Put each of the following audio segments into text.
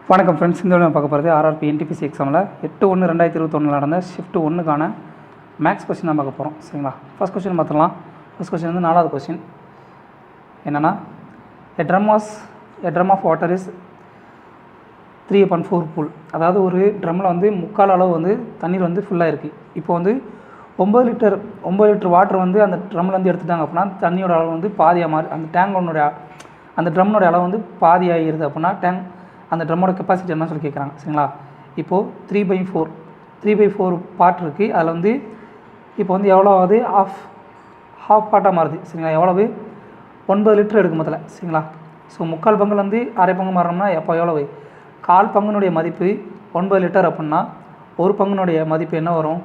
வணக்கம் ஃப்ரெண்ட்ஸ். இந்த வீடியோ பார்க்க போகிறது ஆர்ஆர்பி என்டிபிசி எக்ஸாமில் 8/1/2021 நடந்த ஷிஃப்ட் 1க்கான மேக்ஸ் கொஸ்டின் தான் பார்க்க போகிறோம். சரிங்களா? ஃபர்ஸ்ட் கொஸ்டின் பார்த்துக்கலாம். ஃபர்ஸ்ட் கொஸ்டின் வந்து 4வது கொஸ்டின் என்னென்னா, a drum of water is 3/4 full. அதாவது ஒரு ட்ரம்மில் வந்து 3/4 அளவு வந்து தண்ணீர் வந்து ஃபுல்லாக இருக்குது. இப்போ வந்து 9 லிட்டர் வாட்டர் வந்து அந்த ட்ரம்லேருந்து எடுத்துட்டாங்க அப்படின்னா தண்ணியோட அளவு வந்து பாதியாக மாறி அந்த ட்ரம்னோட அளவு வந்து பாதியாகிடுது அப்படின்னா அந்த ட்ரம்மோட கெப்பாசிட்டி என்ன சொல்லி கேட்குறாங்க. சரிங்களா? இப்போது 3/4 பார்ட் இருக்குது. அதில் வந்து இப்போ வந்து எவ்வளோ ஆகுது, ஹாஃப் பார்ட்டாக மாறுது. சரிங்களா? எவ்வளவு 9 லிட்டர் எடுக்கும் முதல்ல. சரிங்களா? ஸோ 3/4 பங்குலேருந்து அரை பங்கு மாறணும்னா எப்போ எவ்வளவு 1/4 பங்குனுடைய மதிப்பு 9 லிட்டர் அப்படின்னா ஒரு பங்குனுடைய மதிப்பு என்ன வரும்,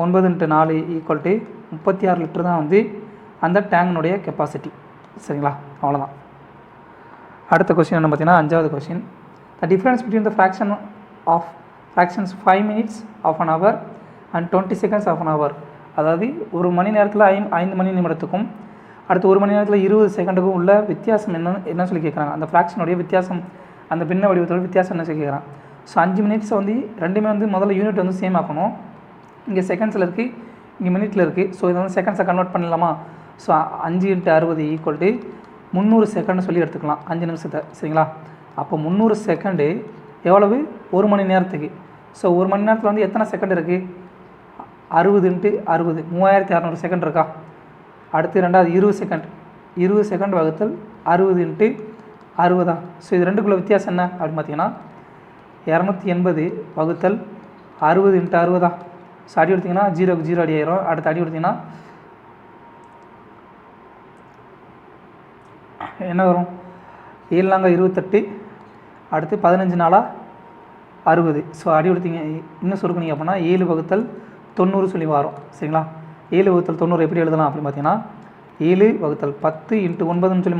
9 × 4 = 36 லிட்டர் தான் வந்து அந்த டேங்கினுடைய கெப்பாசிட்டி. சரிங்களா? அவ்வளோதான். அடுத்த கொஸ்டின் என்ன பார்த்தீங்கன்னா 5வது question. The difference between the fractions 5 minutes of an hour and 20 seconds of an hour. அதாவது ஒரு மணி நேரத்தில் 5 மணி நிமிடத்துக்கும் அடுத்து ஒரு மணி நேரத்தில் 20 செகண்டுக்கும் உள்ள வித்தியாசம் என்ன சொல்லி கேட்குறாங்க. அந்த ஃப்ராக்ஷனுடைய வித்தியாசம், அந்த பின்ன வடிவத்தோட வித்தியாசம் என்ன சொல்லி கேட்குறாங்க. ஸோ 5 மினிட்ஸை வந்து ரெண்டுமே வந்து முதல்ல யூனிட் வந்து சேம் ஆக்கணும். இங்கே செகண்ட்ஸில் இருக்குது, இங்கே மினிட்டில் இருக்குது. ஸோ இதை வந்து செகண்ட்ஸை கன்வெர்ட் பண்ணலாமா. ஸோ 5 × 60 = 300 செகண்ட் சொல்லி எடுத்துக்கலாம் 5 நிமிஷத்தை. சரிங்களா? அப்போ 300 செகண்டு எவ்வளவு, ஒரு மணி நேரத்துக்கு. ஸோ ஒரு மணி நேரத்தில் வந்து எத்தனை செகண்ட் இருக்குது, 60 × 60 3600 செகண்ட் இருக்கா. அடுத்து ரெண்டாவது 20 செகண்ட் வகுத்தல் 60 × 60. ஸோ இது ரெண்டுக்குள்ள வித்தியாசம் என்ன அப்படின்னு பார்த்தீங்கன்னா 280 வகுத்தல் 60 × 60. ஸோ அடி எடுத்திங்கன்னா 0க்கு 0 அடி ஆயிரும். அடுத்து அடி எடுத்திங்கன்னா என்ன வரும், 7 × 28, அடுத்து 15 × 60. ஸோ அடி எடுத்தீங்க இன்னும் சுருக்குனீங்க அப்படின்னா 7 / 90 சொல்லி வரும். சரிங்களா? 7 / 90 எப்படி எழுதலாம் அப்படின்னு பார்த்தீங்கன்னா 7 / 10 × 9ன்னு சொல்லி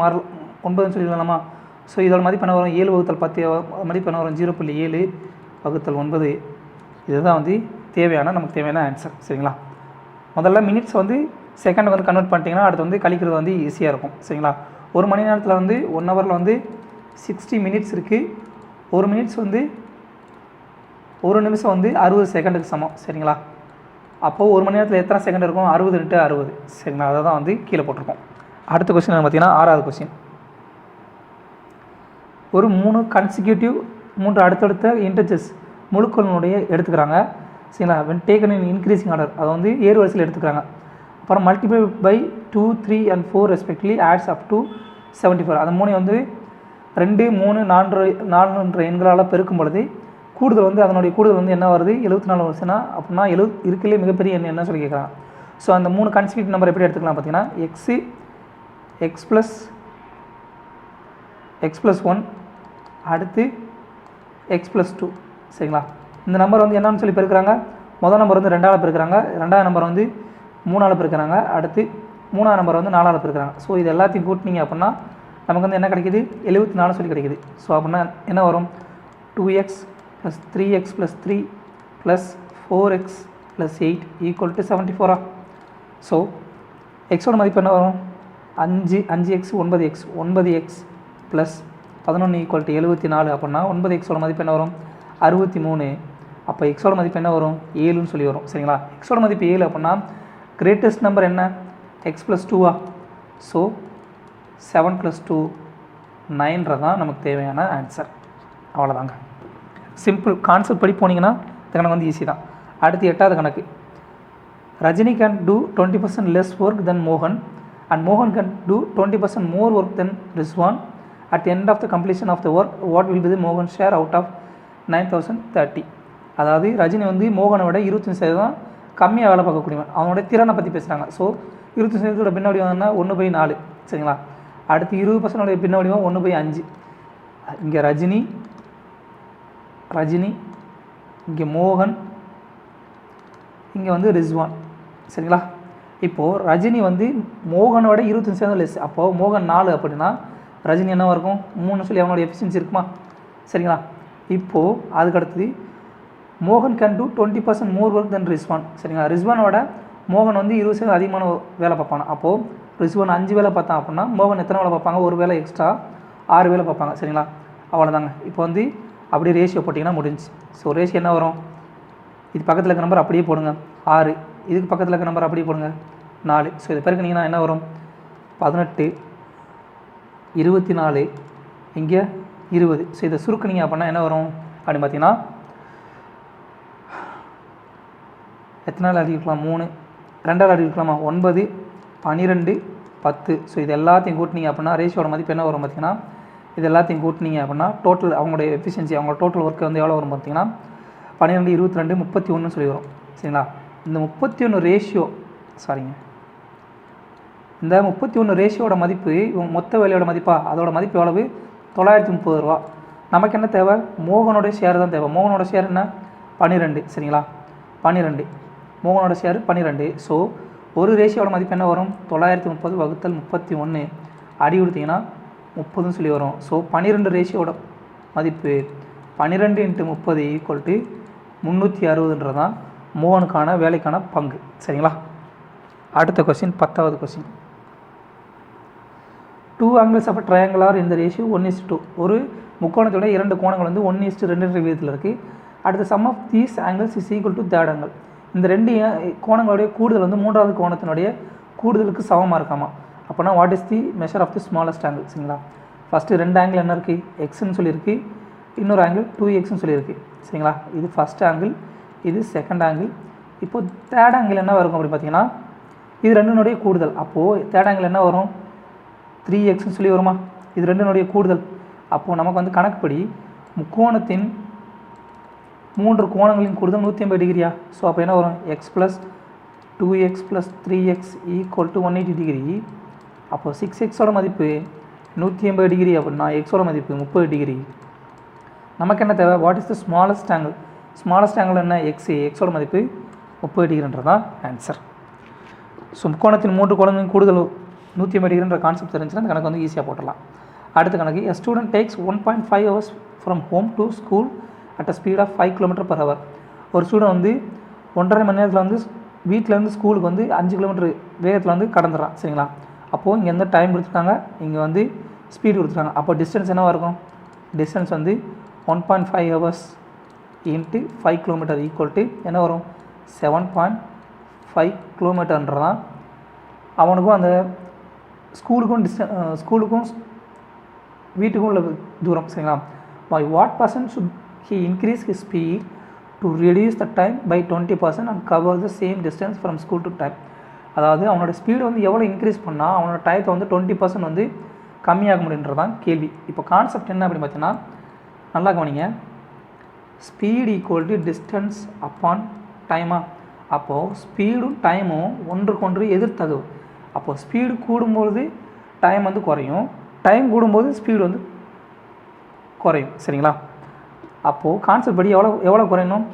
9ன்னு சொல்லி எழுதலாமா. ஸோ இதோட மதிப்பு என்ன வரும், 7 / 10 மதிப்பு என்ன வரும், 0.7 / 9. இதுதான் வந்து நமக்கு தேவையான ஆன்சர். சரிங்களா? முதல்ல மினிட்ஸ் வந்து செகண்ட் வந்து கன்வெர்ட் பண்ணிட்டீங்கன்னா அடுத்து வந்து கழிக்கிறது வந்து ஈஸியாக இருக்கும். சரிங்களா? ஒரு மணி நேரத்தில் வந்து 1 ஹவரில் வந்து 60 மினிட்ஸ் இருக்குது. ஒரு மினிட்ஸ் வந்து ஒரு நிமிஷம் வந்து 60 செகண்டுக்கு சமம். சரிங்களா? அப்போது ஒரு மணி நேரத்தில் எத்தனை செகண்ட் இருக்கும், 60 × 60. சரிங்களா? அதை தான் வந்து கீழே போட்டிருக்கோம். அடுத்த கொஸ்டின் பார்த்தீங்கன்னா 6வது கொஸ்டின். ஒரு 3 அடுத்தடுத்த இன்டர்ஜர்ஸ் முழுக்களுடைய எடுத்துக்கிறாங்க. சரிங்களா? when taken in increasing order, அதை வந்து ஏறு வரிசையில் எடுத்துக்கிறாங்க. அப்புறம் multiply by 2, 3 and 4 respectively adds up to 74. அந்த 3 வந்து 2, 3, 4 எண்களால் பெருக்கும் பொழுது அதனுடைய கூடுதல் வந்து என்ன வருது, 74 வருஷம்னா அப்படின்னா இருக்கிறதுலே மிகப்பெரிய எண் என்ன சொல்லி கேட்குறாங்க. ஸோ அந்த 3 கன்ஸ்டியூட்டிவ் நம்பர் எப்படி எடுத்துக்கலாம் பார்த்தீங்கன்னா x + 1 அடுத்து x + 2. சரிங்களா? இந்த நம்பர் வந்து என்னன்னு சொல்லி பெருக்கிறாங்க, முதல் நம்பர் வந்து 2ஆல் பெருக்கிறாங்க, 2ஆவது நம்பர் வந்து 3ஆல் பெருக்கிறாங்க, அடுத்து 3ஆவது நம்பர் வந்து 4ஆல் பெருக்கிறாங்க. ஸோ இது எல்லாத்தையும் கூட்டினீங்க அப்படின்னா நமக்கு வந்து என்ன கிடைக்கிது, 74 சொல்லி கிடைக்கிது. ஸோ அப்படின்னா என்ன வரும், 2x + 3x + 3 + 4x + 8 = 74. ஸோ எக்ஸோட மதிப்பு என்ன வரும், 5x 9x 9x + 11 = 74. அப்படின்னா 9xோட மதிப்பு என்ன வரும், 63. அப்போ எக்ஸோட மதிப்பு என்ன வரும், 7ன்னு சொல்லி வரும். சரிங்களா? எக்ஸோட மதிப்பு 7 அப்படின்னா கிரேட்டஸ்ட் நம்பர் என்ன, x + 2. ஸோ 7 + 2 9 தான் நமக்கு தேவையான ஆன்சர். அவ்வளோதாங்க. சிம்பிள் கான்செப்ட் படி போனீங்கன்னா இந்த கணக்கு வந்து ஈஸி தான். அடுத்து 8வது கணக்கு. Rajini can do 20% less work than மோகன் and மோகன் can do 20% more work than Rizwan. at the end of the completion of the work what will be the மோகன் share out of 9030. அதாவது ரஜினி வந்து மோகனை விட 25% கம்மியாக வேலை பார்க்கக்கூடியவன். அவனோட திறனை பற்றி பேசுகிறாங்க. ஸோ 25% பின்ன வடிவம் என்ன, 1/4. சரிங்களா? அடுத்து 20% பின்ன வடிவம் 1/5. இங்கே ரஜினி, இங்கே மோகன், இங்கே வந்து ரிஸ்வான். சரிங்களா? இப்போது ரஜினி வந்து மோகனோட 25% லெஸ். அப்போது மோகன் 4 அப்படின்னா ரஜினி என்னவாக இருக்கும், 3 சொல்லி அவனோட எஃபிஷியன்சி இருக்குமா. சரிங்களா? இப்போது அதுக்கடுத்தது மோகன் can do 20% more work than Rizwan. சரிங்களா? ரிஸ்வானோட மோகன் வந்து 20% அதிகமான வேலை பார்ப்பாங்க. அப்போது ரிஸ்வான் 5 வேலை பார்த்தான் அப்படின்னா மோகன் எத்தனை வேலை பார்ப்பாங்க, ஒரு வேலை எக்ஸ்ட்ரா 6 வேலை பார்ப்பாங்க. சரிங்களா? அவ்வளோதாங்க. இப்போ வந்து அப்படியே ரேஷியோ போட்டிங்கன்னா முடிஞ்சு. ஸோ ரேஷியோ என்ன வரும், இது பக்கத்தில் இருக்க நம்பர் அப்படியே போடுங்க 6, இதுக்கு பக்கத்தில் இருக்க நம்பர் அப்படியே போடுங்க 4. ஸோ இது பெருக்குனிங்கன்னா என்ன வரும் 18, 24, இங்கே 20. ஸோ இதை சுருக்குனிங்க அப்படின்னா என்ன வரும் அப்படின்னு பார்த்தீங்கன்னா எத்தனை நாள் அடிக்கலாம் 3, 2 நாள் அடிக்கலாமா 9, 12, 10. ஸோ இது எல்லாத்தையும் கூட்டினீங்க அப்படின்னா ரேஷியோட மதிப்பு என்ன வரும் பார்த்தீங்கன்னா இது எல்லாத்தையும் கூட்டினீங்க அப்படின்னா டோட்டல் அவங்களுடைய எஃபிஷியன்சி அவங்களோட டோட்டல் ஒர்க்கு வந்து எவ்வளோ வரும் பார்த்தீங்கன்னா 12, 22, 31 சொல்லி வரும். சரிங்களா, இந்த 31 ரேஷியோ இந்த 31 ரேஷியோட மதிப்பு மொத்த வேலையோட மதிப்பா அதோட மதிப்பு எவ்வளவு 930 ரூபா. நமக்கு என்ன தேவை, மோகனோட ஷேர் தான் தேவை. மோகனோட ஷேர் என்ன 12. சரிங்களா, 12 மோகனோட ஷேர் 12. ஸோ ஒரு ரேஷியோட மதிப்பு என்ன வரும் 930 வகுத்தல் 31 அடி கொடுத்தீங்கன்னா 30 சொல்லி வரும். ஸோ 12 ரேஷியோட மதிப்பு 12 × 30 = 360 தான் மோகனுக்கான வேலைக்கான பங்கு. சரிங்களா, அடுத்த கொஸ்டின் 10வது question. 2 angles of a triangle are in the ratio 1:2. ஒரு முக்கோணத்தோட 2 கோணங்கள் வந்து 1:2 விகிதத்தில் இருக்குது. அடுத்த sum of these angles is equal to third angle. இந்த 2 கோணங்களுடைய கூடுதல் வந்து 3வது கோணத்தினுடைய கூடுதலுக்கு சமமாக இருக்காமா. அப்போனா what is the measure of the smallest angle. சரிங்களா, ஃபஸ்ட்டு 2 ஆங்கிள் என்ன இருக்குது எக்ஸ்ன்னு சொல்லியிருக்கு, இன்னொரு ஆங்கிள் 2x சொல்லியிருக்கு. சரிங்களா, இது ஃபஸ்ட் ஆங்கிள், இது செகண்ட் ஆங்கிள். இப்போது தேர்ட் ஆங்கிள் என்ன வரும் அப்படி பார்த்தீங்கன்னா இது 2னுடைய கூடுதல். அப்போது தேர்ட் ஆங்கிள் என்ன வரும் 3x சொல்லி வருமா, இது 2னுடைய கூடுதல். அப்போது நமக்கு வந்து கணக்குப்படி முக்கோணத்தின் 3 கோணங்களின் கூடுதல் 180 டிகிரியா. ஸோ அப்போ என்ன வரும் x + 2x + 3x = 180 டிகிரி. அப்போது 6xோட மதிப்பு 180 டிகிரி அப்படின்னா எக்ஸோட மதிப்பு 30 டிகிரி. நமக்கு என்ன தேவை, what is the smallest angle. Smallest angle என்ன எக்ஸோட மதிப்பு 30 டிகிரின்றதான் ஆன்சர். ஸோ முக்கோணத்தின் 3 கோணங்களின் கூடுதல் 180 டிகிரின்ற கான்செப்ட் தெரிஞ்சுன்னா அந்த கணக்கு வந்து ஈஸியாக போட்டலாம். அடுத்த கணக்கு, a student takes 1.5 hours from home to school at a speed of 5 km/h. ஒரு ஸ்டூடெண்ட் வந்து 1.5 மணி நேரத்தில் வந்து வீட்டிலேருந்து ஸ்கூலுக்கு வந்து 5 கிலோமீட்டர் வேகத்தில் வந்து கடந்துடுறான். சரிங்களா, அப்போது இங்கே எந்த டைம் கொடுத்துருக்காங்க, இங்கே வந்து ஸ்பீடு கொடுத்துருக்காங்க. அப்போ டிஸ்டன்ஸ் என்னவாக இருக்கும், டிஸ்டன்ஸ் வந்து 1.5 hours × 5 km = என்ன வரும் 7.5 km. அவனுக்கும் அந்த ஸ்கூலுக்கும் வீட்டுக்கும் உள்ள தூரம். சரிங்களா, by what % should he increase his speed to reduce the time by 20% and cover the same distance from school to time. அதாவது அவனோட ஸ்பீடு வந்து எவ்வளோ இன்க்ரீஸ் பண்ணால் அவனோட டயத்தை வந்து 20% வந்து கம்மியாக முடியுன்றதான் கேள்வி. இப்போ கான்செப்ட் என்ன அப்படின்னு பார்த்தீங்கன்னா நல்லா கவனிங்க, ஸ்பீடு = டிஸ்டன்ஸ் அப்பான் டைமா. அப்போது ஸ்பீடும் டைமும் ஒன்றுக்கொன்று எதிர்த்தகவு. அப்போது ஸ்பீடு கூடும்போது டைம் வந்து குறையும், டைம் கூடும்போது ஸ்பீடு வந்து குறையும். சரிங்களா, அப்போது கான்செப்ட் படி எவ்வளோ குறையணும்,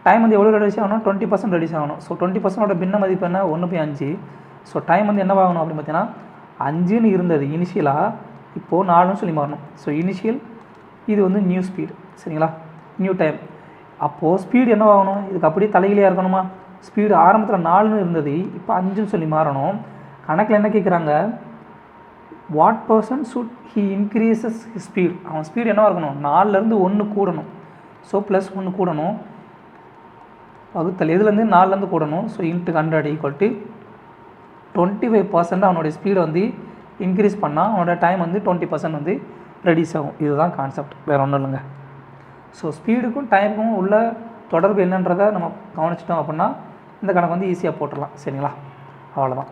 டைம் வந்து எவ்வளோ ரெடியூஸ் ஆகணும் 20% ரெடியூஸ் ஆகணும். ஸோ 20% பின்ன மதிப்பு என்ன 1/5. ஸோ டைம் வந்து என்ன ஆகணும் அப்படின்னு பார்த்தீங்கன்னா 5ன்னு இருந்தது இனிஷியலாக, இப்போது 4ன்னு சொல்லி மாறணும். ஸோ இனிஷியல் இது வந்து நியூ ஸ்பீடு. சரிங்களா, நியூ டைம். அப்போது ஸ்பீடு என்ன ஆகணும், இதுக்கு அப்படியே தலையிலையாக இருக்கணுமா, ஸ்பீடு ஆரம்பத்தில் 4ன்னு இருந்தது இப்போ 5ன்னு சொல்லி மாறணும். கணக்கில் என்ன கேட்குறாங்க, what % should he increases his speed. அவன் ஸ்பீடு என்னவாக இருக்கணும் 4லேருந்து 1 கூடணும். ஸோ +1 கூடணும், வகுத்தல் எதுலேருந்து 4லேருந்து கூடணும். ஸோ × 100 = 25% அவனுடைய ஸ்பீடை வந்து இன்க்ரீஸ் பண்ணால் அவனோட டைம் வந்து 20% வந்து ரெடியூஸ் ஆகும். இதுதான் கான்செப்ட், வேறு ஒன்றும் இல்லைங்க. ஸோ ஸ்பீடுக்கும் டைமுக்கும் உள்ள தொடர்பு என்னன்றதை நம்ம கவனிச்சிட்டோம் அப்படின்னா இந்த கணக்கு வந்து ஈஸியாக போட்டுடலாம். சரிங்களா, அவ்வளோதான்.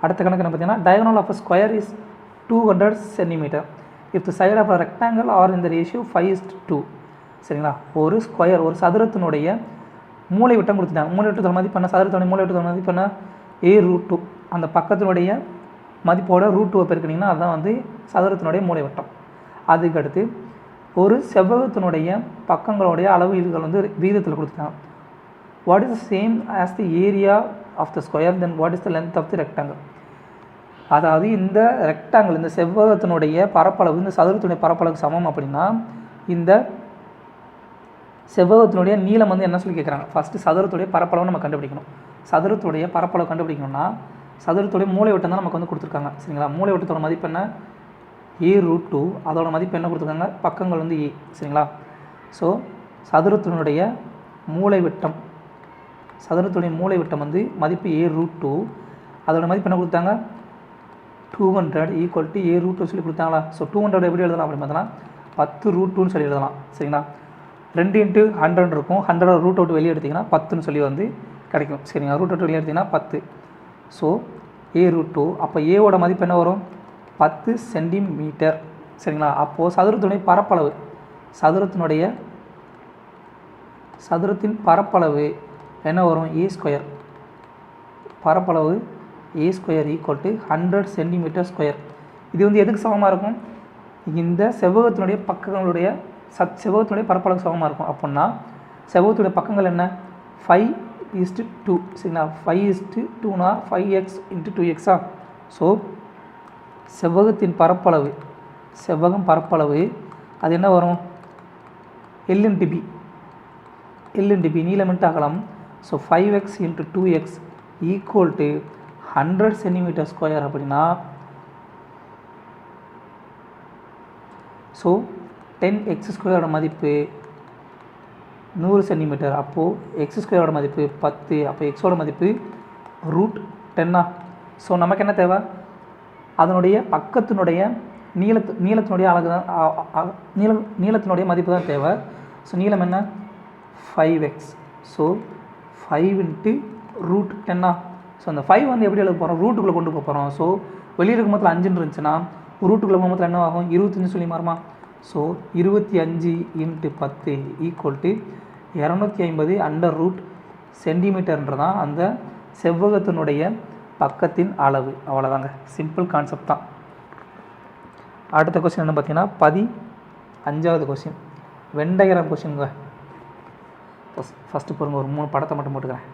அடுத்த கணக்கு என்ன பார்த்தீங்கன்னா, diagonal of a square is 200 cm if the side of a rectangle are in the ratio 5:2. சரிங்களா, ஒரு ஸ்கொயர் ஒரு சதுரத்தினுடைய மூலை விட்டம் கொடுத்துட்டாங்க. மூலை விட்டத்தோட மதிப்பு என்ன, சதுரத்தினுடைய மூலை விட்டத்தோட மதிப்பு என்ன a√2. அந்த பக்கத்தினுடைய மதிப்போட √2 பெருக்கினீங்கன்னா அதுதான் வந்து சதுரத்தினுடைய மூலை விட்டம். அதுக்கடுத்து ஒரு செவ்வகத்தினுடைய பக்கங்களுடைய அளவீடுகள் வந்து விகிதத்தில் கொடுத்துட்டாங்க. What is the same as the area of the square, then what is the length of the rectangle. அதாவது இந்த ரெக்டாங்கிள் இந்த செவ்வகத்தினுடைய பரப்பளவு இந்த சதுரத்தினுடைய பரப்பளவுக்கு சமம் அப்படின்னா இந்த செவ்வகத்தினுடைய நீளம் வந்து என்ன சொல்லி கேட்குறாங்க, ஃபஸ்ட்டு சதுரத்துடைய பரப்பளவு நம்ம கண்டுபிடிக்கணும். சதுரத்துடைய பரப்பளவு கண்டுபிடிக்கணும்னா சதுரத்துடைய மூலை விட்டம் தான் நமக்கு வந்து கொடுத்துருக்காங்க. சரிங்களா, மூலை விட்டத்தோட மதிப்பு என்ன a√2, அதோட மதிப்பு என்ன கொடுத்துருக்காங்க பக்கங்கள் வந்து a. சரிங்களா, ஸோ சதுரத்தினுடைய மூலைவிட்டம் வந்து மதிப்பு a√2. அதோட மதிப்பு என்ன கொடுத்தாங்க 200 ஈக்குவல் டு a√2 சொல்லி கொடுத்தாங்களா. ஸோ 200 எப்படி எழுதலாம் அப்படின்னு பார்த்தோன்னா 10√2ன்னு சொல்லி எழுதலாம். சரிங்களா. 2 × 100 இருக்கும். 100 ரூட் அவுட் வெளியே எடுத்திங்கன்னா 10ன்னு சொல்லி வந்து கிடைக்கும். சரிங்களா. ரூட் அவுட் வெளியே எடுத்திங்கன்னா 10. ஸோ a√2 அப்போ ஏவோட மதிப்பு என்ன வரும் 10 சென்டிமீட்டர். சரிங்களா. அப்போது சதுரத்தின் பரப்பளவு என்ன வரும் a². பரப்பளவு a² equal to 100 centimetre square. இது வந்து எதுக்கு சமமாக இருக்கும், இந்த செவ்வகத்தினுடைய பக்கங்களுடைய செவ்வகத்தினுடைய பரப்பளவு சமமாக இருக்கும். அப்படின்னா செவ்வகத்துடைய பக்கங்கள் என்ன 5:2. சரிங்களா. 5:2னா 5x × 2x. ஸோ செவ்வகம் பரப்பளவு அது என்ன வரும் L/b நீளம் × அகலம். So 5x × 2x equal to 100 centimetre square. அப்படின்னா ஸோ 10x² மதிப்பு 100 சென்டிமீட்டர். அப்போது x² மதிப்பு 10. அப்போ x மதிப்பு √10. ஸோ நமக்கு என்ன தேவை, அதனுடைய பக்கத்தினுடைய நீளத்தினுடைய அழகு தான் நீளத்தினுடைய மதிப்பு தான் தேவை. ஸோ நீளம் என்ன 5x. ஸோ 5 × √10. ஸோ அந்த 5 வந்து எப்படி எழுத போகிறோம், ரூட்டுக்குள்ளே கொண்டு போக போகிறோம். ஸோ வெளியே இருக்கும் போது 5 இருந்துச்சுன்னா ரூட்டுக்குள்ளே போகும்போது என்ன ஆகும் 25 சொல்லி மாறுமா. ஸோ 25 × 10 ஈக்குவல் டு 250 √ சென்டிமீட்டர்ன்றதான் அந்த செவ்வகத்தினுடைய பக்கத்தின் அளவு. அவ்வளோதாங்க, சிம்பிள் கான்செப்ட் தான். அடுத்த கொஸ்டின் என்ன பார்த்தீங்கன்னா 15வது கொஸ்டின், வெண்டையரம் கொஸ்டின்ங்க. ஃபஸ்ட்டு பாருங்க, ஒரு 3 படத்தை மட்டும் போட்டுக்கிறேன்.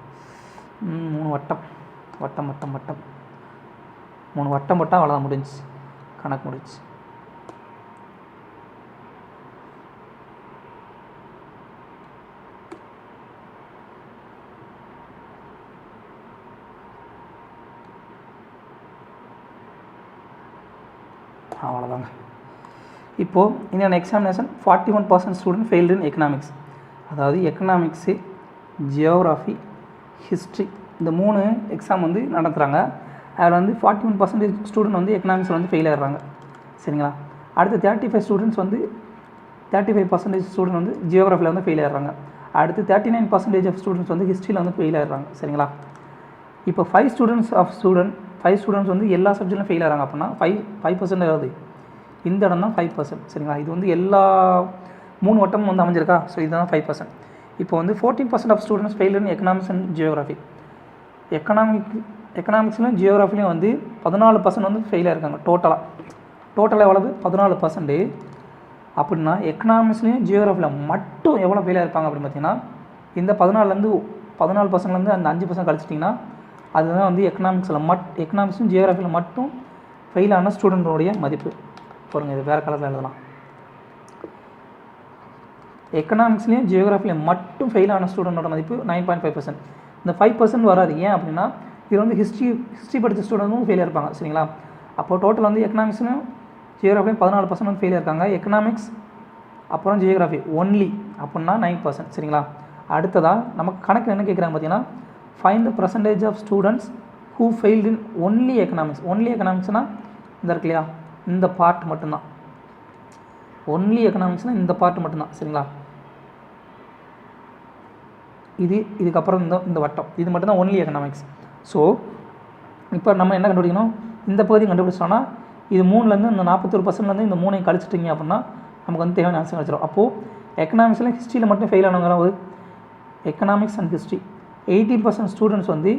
3 வட்டம் 3 வட்டம் போட்டால் அவ்வளோதான், முடிஞ்சு கணக்கு முடிஞ்சு. அவ்வளோதாங்க. இப்போது இந்த examination 41% student failed in economics. அதாவது எக்கனாமிக்ஸு, ஜியோகிராஃபி, ஹிஸ்ட்ரி இந்த 3 எக்ஸாம் வந்து நடத்துகிறாங்க. அதில் வந்து 41% ஸ்டூடெண்ட் வந்து எக்கனாமிக்ஸில் வந்து ஃபெயில் ஆகிடுறாங்க. சரிங்களா. அடுத்து 35% ஸ்டூடெண்ட் வந்து ஜியோகிராஃபியில் வந்து ஃபெயில் ஆகிடுறாங்க. அடுத்து 39% ஆஃப் ஸ்டூடெண்ட்ஸ் வந்து ஹிஸ்ட்ரியில் வந்து ஃபெயில் ஆகிடுறாங்க. சரிங்களா. இப்போ 5 ஸ்டூடெண்ட்ஸ் வந்து எல்லா சப்ஜெக்ட்லையும் ஃபெயில் ஆகிறாங்க. அப்படின்னா 5% ஆகுது. இந்த இடம் தான் 5%. சரிங்களா. இது வந்து எல்லா 3 வட்டமும் வந்து அமைஞ்சிருக்கா. ஸோ இதுதான் 5%. இப்போ வந்து 14% of students fail in economics and geography. எக்கனாமிக்ஸ்லையும் ஜியோகிராஃபிலையும் வந்து 14% வந்து ஃபெயில் ஆகிருக்காங்க. டோட்டலாக எவ்வளவு 14%. அப்படின்னா எக்கனாமிக்ஸ்லையும் ஜியோகிராஃபியில் மட்டும் எவ்வளோ ஃபெயில் ஆகிருப்பாங்க அப்படின்னு பார்த்தீங்கன்னா, இந்த 14%லேருந்து அந்த 5% கழிச்சிட்டிங்கன்னா அதுதான் வந்து எக்கனாமிக்ஸும் ஜியோகிராஃபியில் மட்டும் ஃபெயில் ஆன ஸ்டூடெண்ட்டோடைய மதிப்பு. பாருங்கள், இது வேறு கலரில் எழுதலாம். எக்கனாமிக்ஸ்லேயும் ஜியோகிராஃபிலையும் மட்டும் ஃபெயில் ஆன ஸ்டூடெண்ட்டோட மதிப்பு 9.5%. இந்த 5% வராது. ஏன் அப்படின்னா இது வந்து ஹிஸ்ட்ரி படித்த ஸ்டூடெண்ட்டும் ஃபெயில் இருப்பாங்க. சரிங்களா. அப்போது டோட்டல் வந்து எக்கனாமிக்ஸ்லையும் ஜியோகிராஃபிலையும் 14% வந்து ஃபெயில் இருக்காங்க. எக்கனாமிக்ஸ் அப்புறம் ஜியோகிராஃபி ஒன்லி அப்படின்னா 9%. சரிங்களா. அடுத்ததாக நமக்கு கணக்கு என்ன கேட்குறாங்க பார்த்தீங்கன்னா, find the percentage of students who failed in only economics. Only எக்கனாமிக்ஸ்னால் இந்த இருக்கு இல்லையா, இந்த பார்ட் மட்டும்தான். ஒன்லி எக்கனாமிக்ஸ்னால் இந்த பார்ட் மட்டும்தான். சரிங்களா. இதுக்கப்புறம் இந்த வட்டம் இது மட்டும்தான் ஒன்லி எக்கனாமிக்ஸ். ஸோ இப்போ நம்ம என்ன கண்டுபிடிக்கணும், இந்த பகுதி கண்டுபிடிச்சோன்னா இது 3லேருந்து இந்த 41%லேருந்து இந்த 3ஐயும் கழிச்சிட்டிங்க அப்படின்னா நமக்கு வந்து தேவையான ஆன்சர் கிடச்சிடும். அப்போது எக்கனாமிக்ஸில் ஹிஸ்ட்ரியில் மட்டும் ஃபெயில் ஆனவங்க எக்கனாமிக்ஸ் அண்ட் ஹிஸ்ட்ரி 18% ஸ்டூடெண்ட்ஸ் வந்து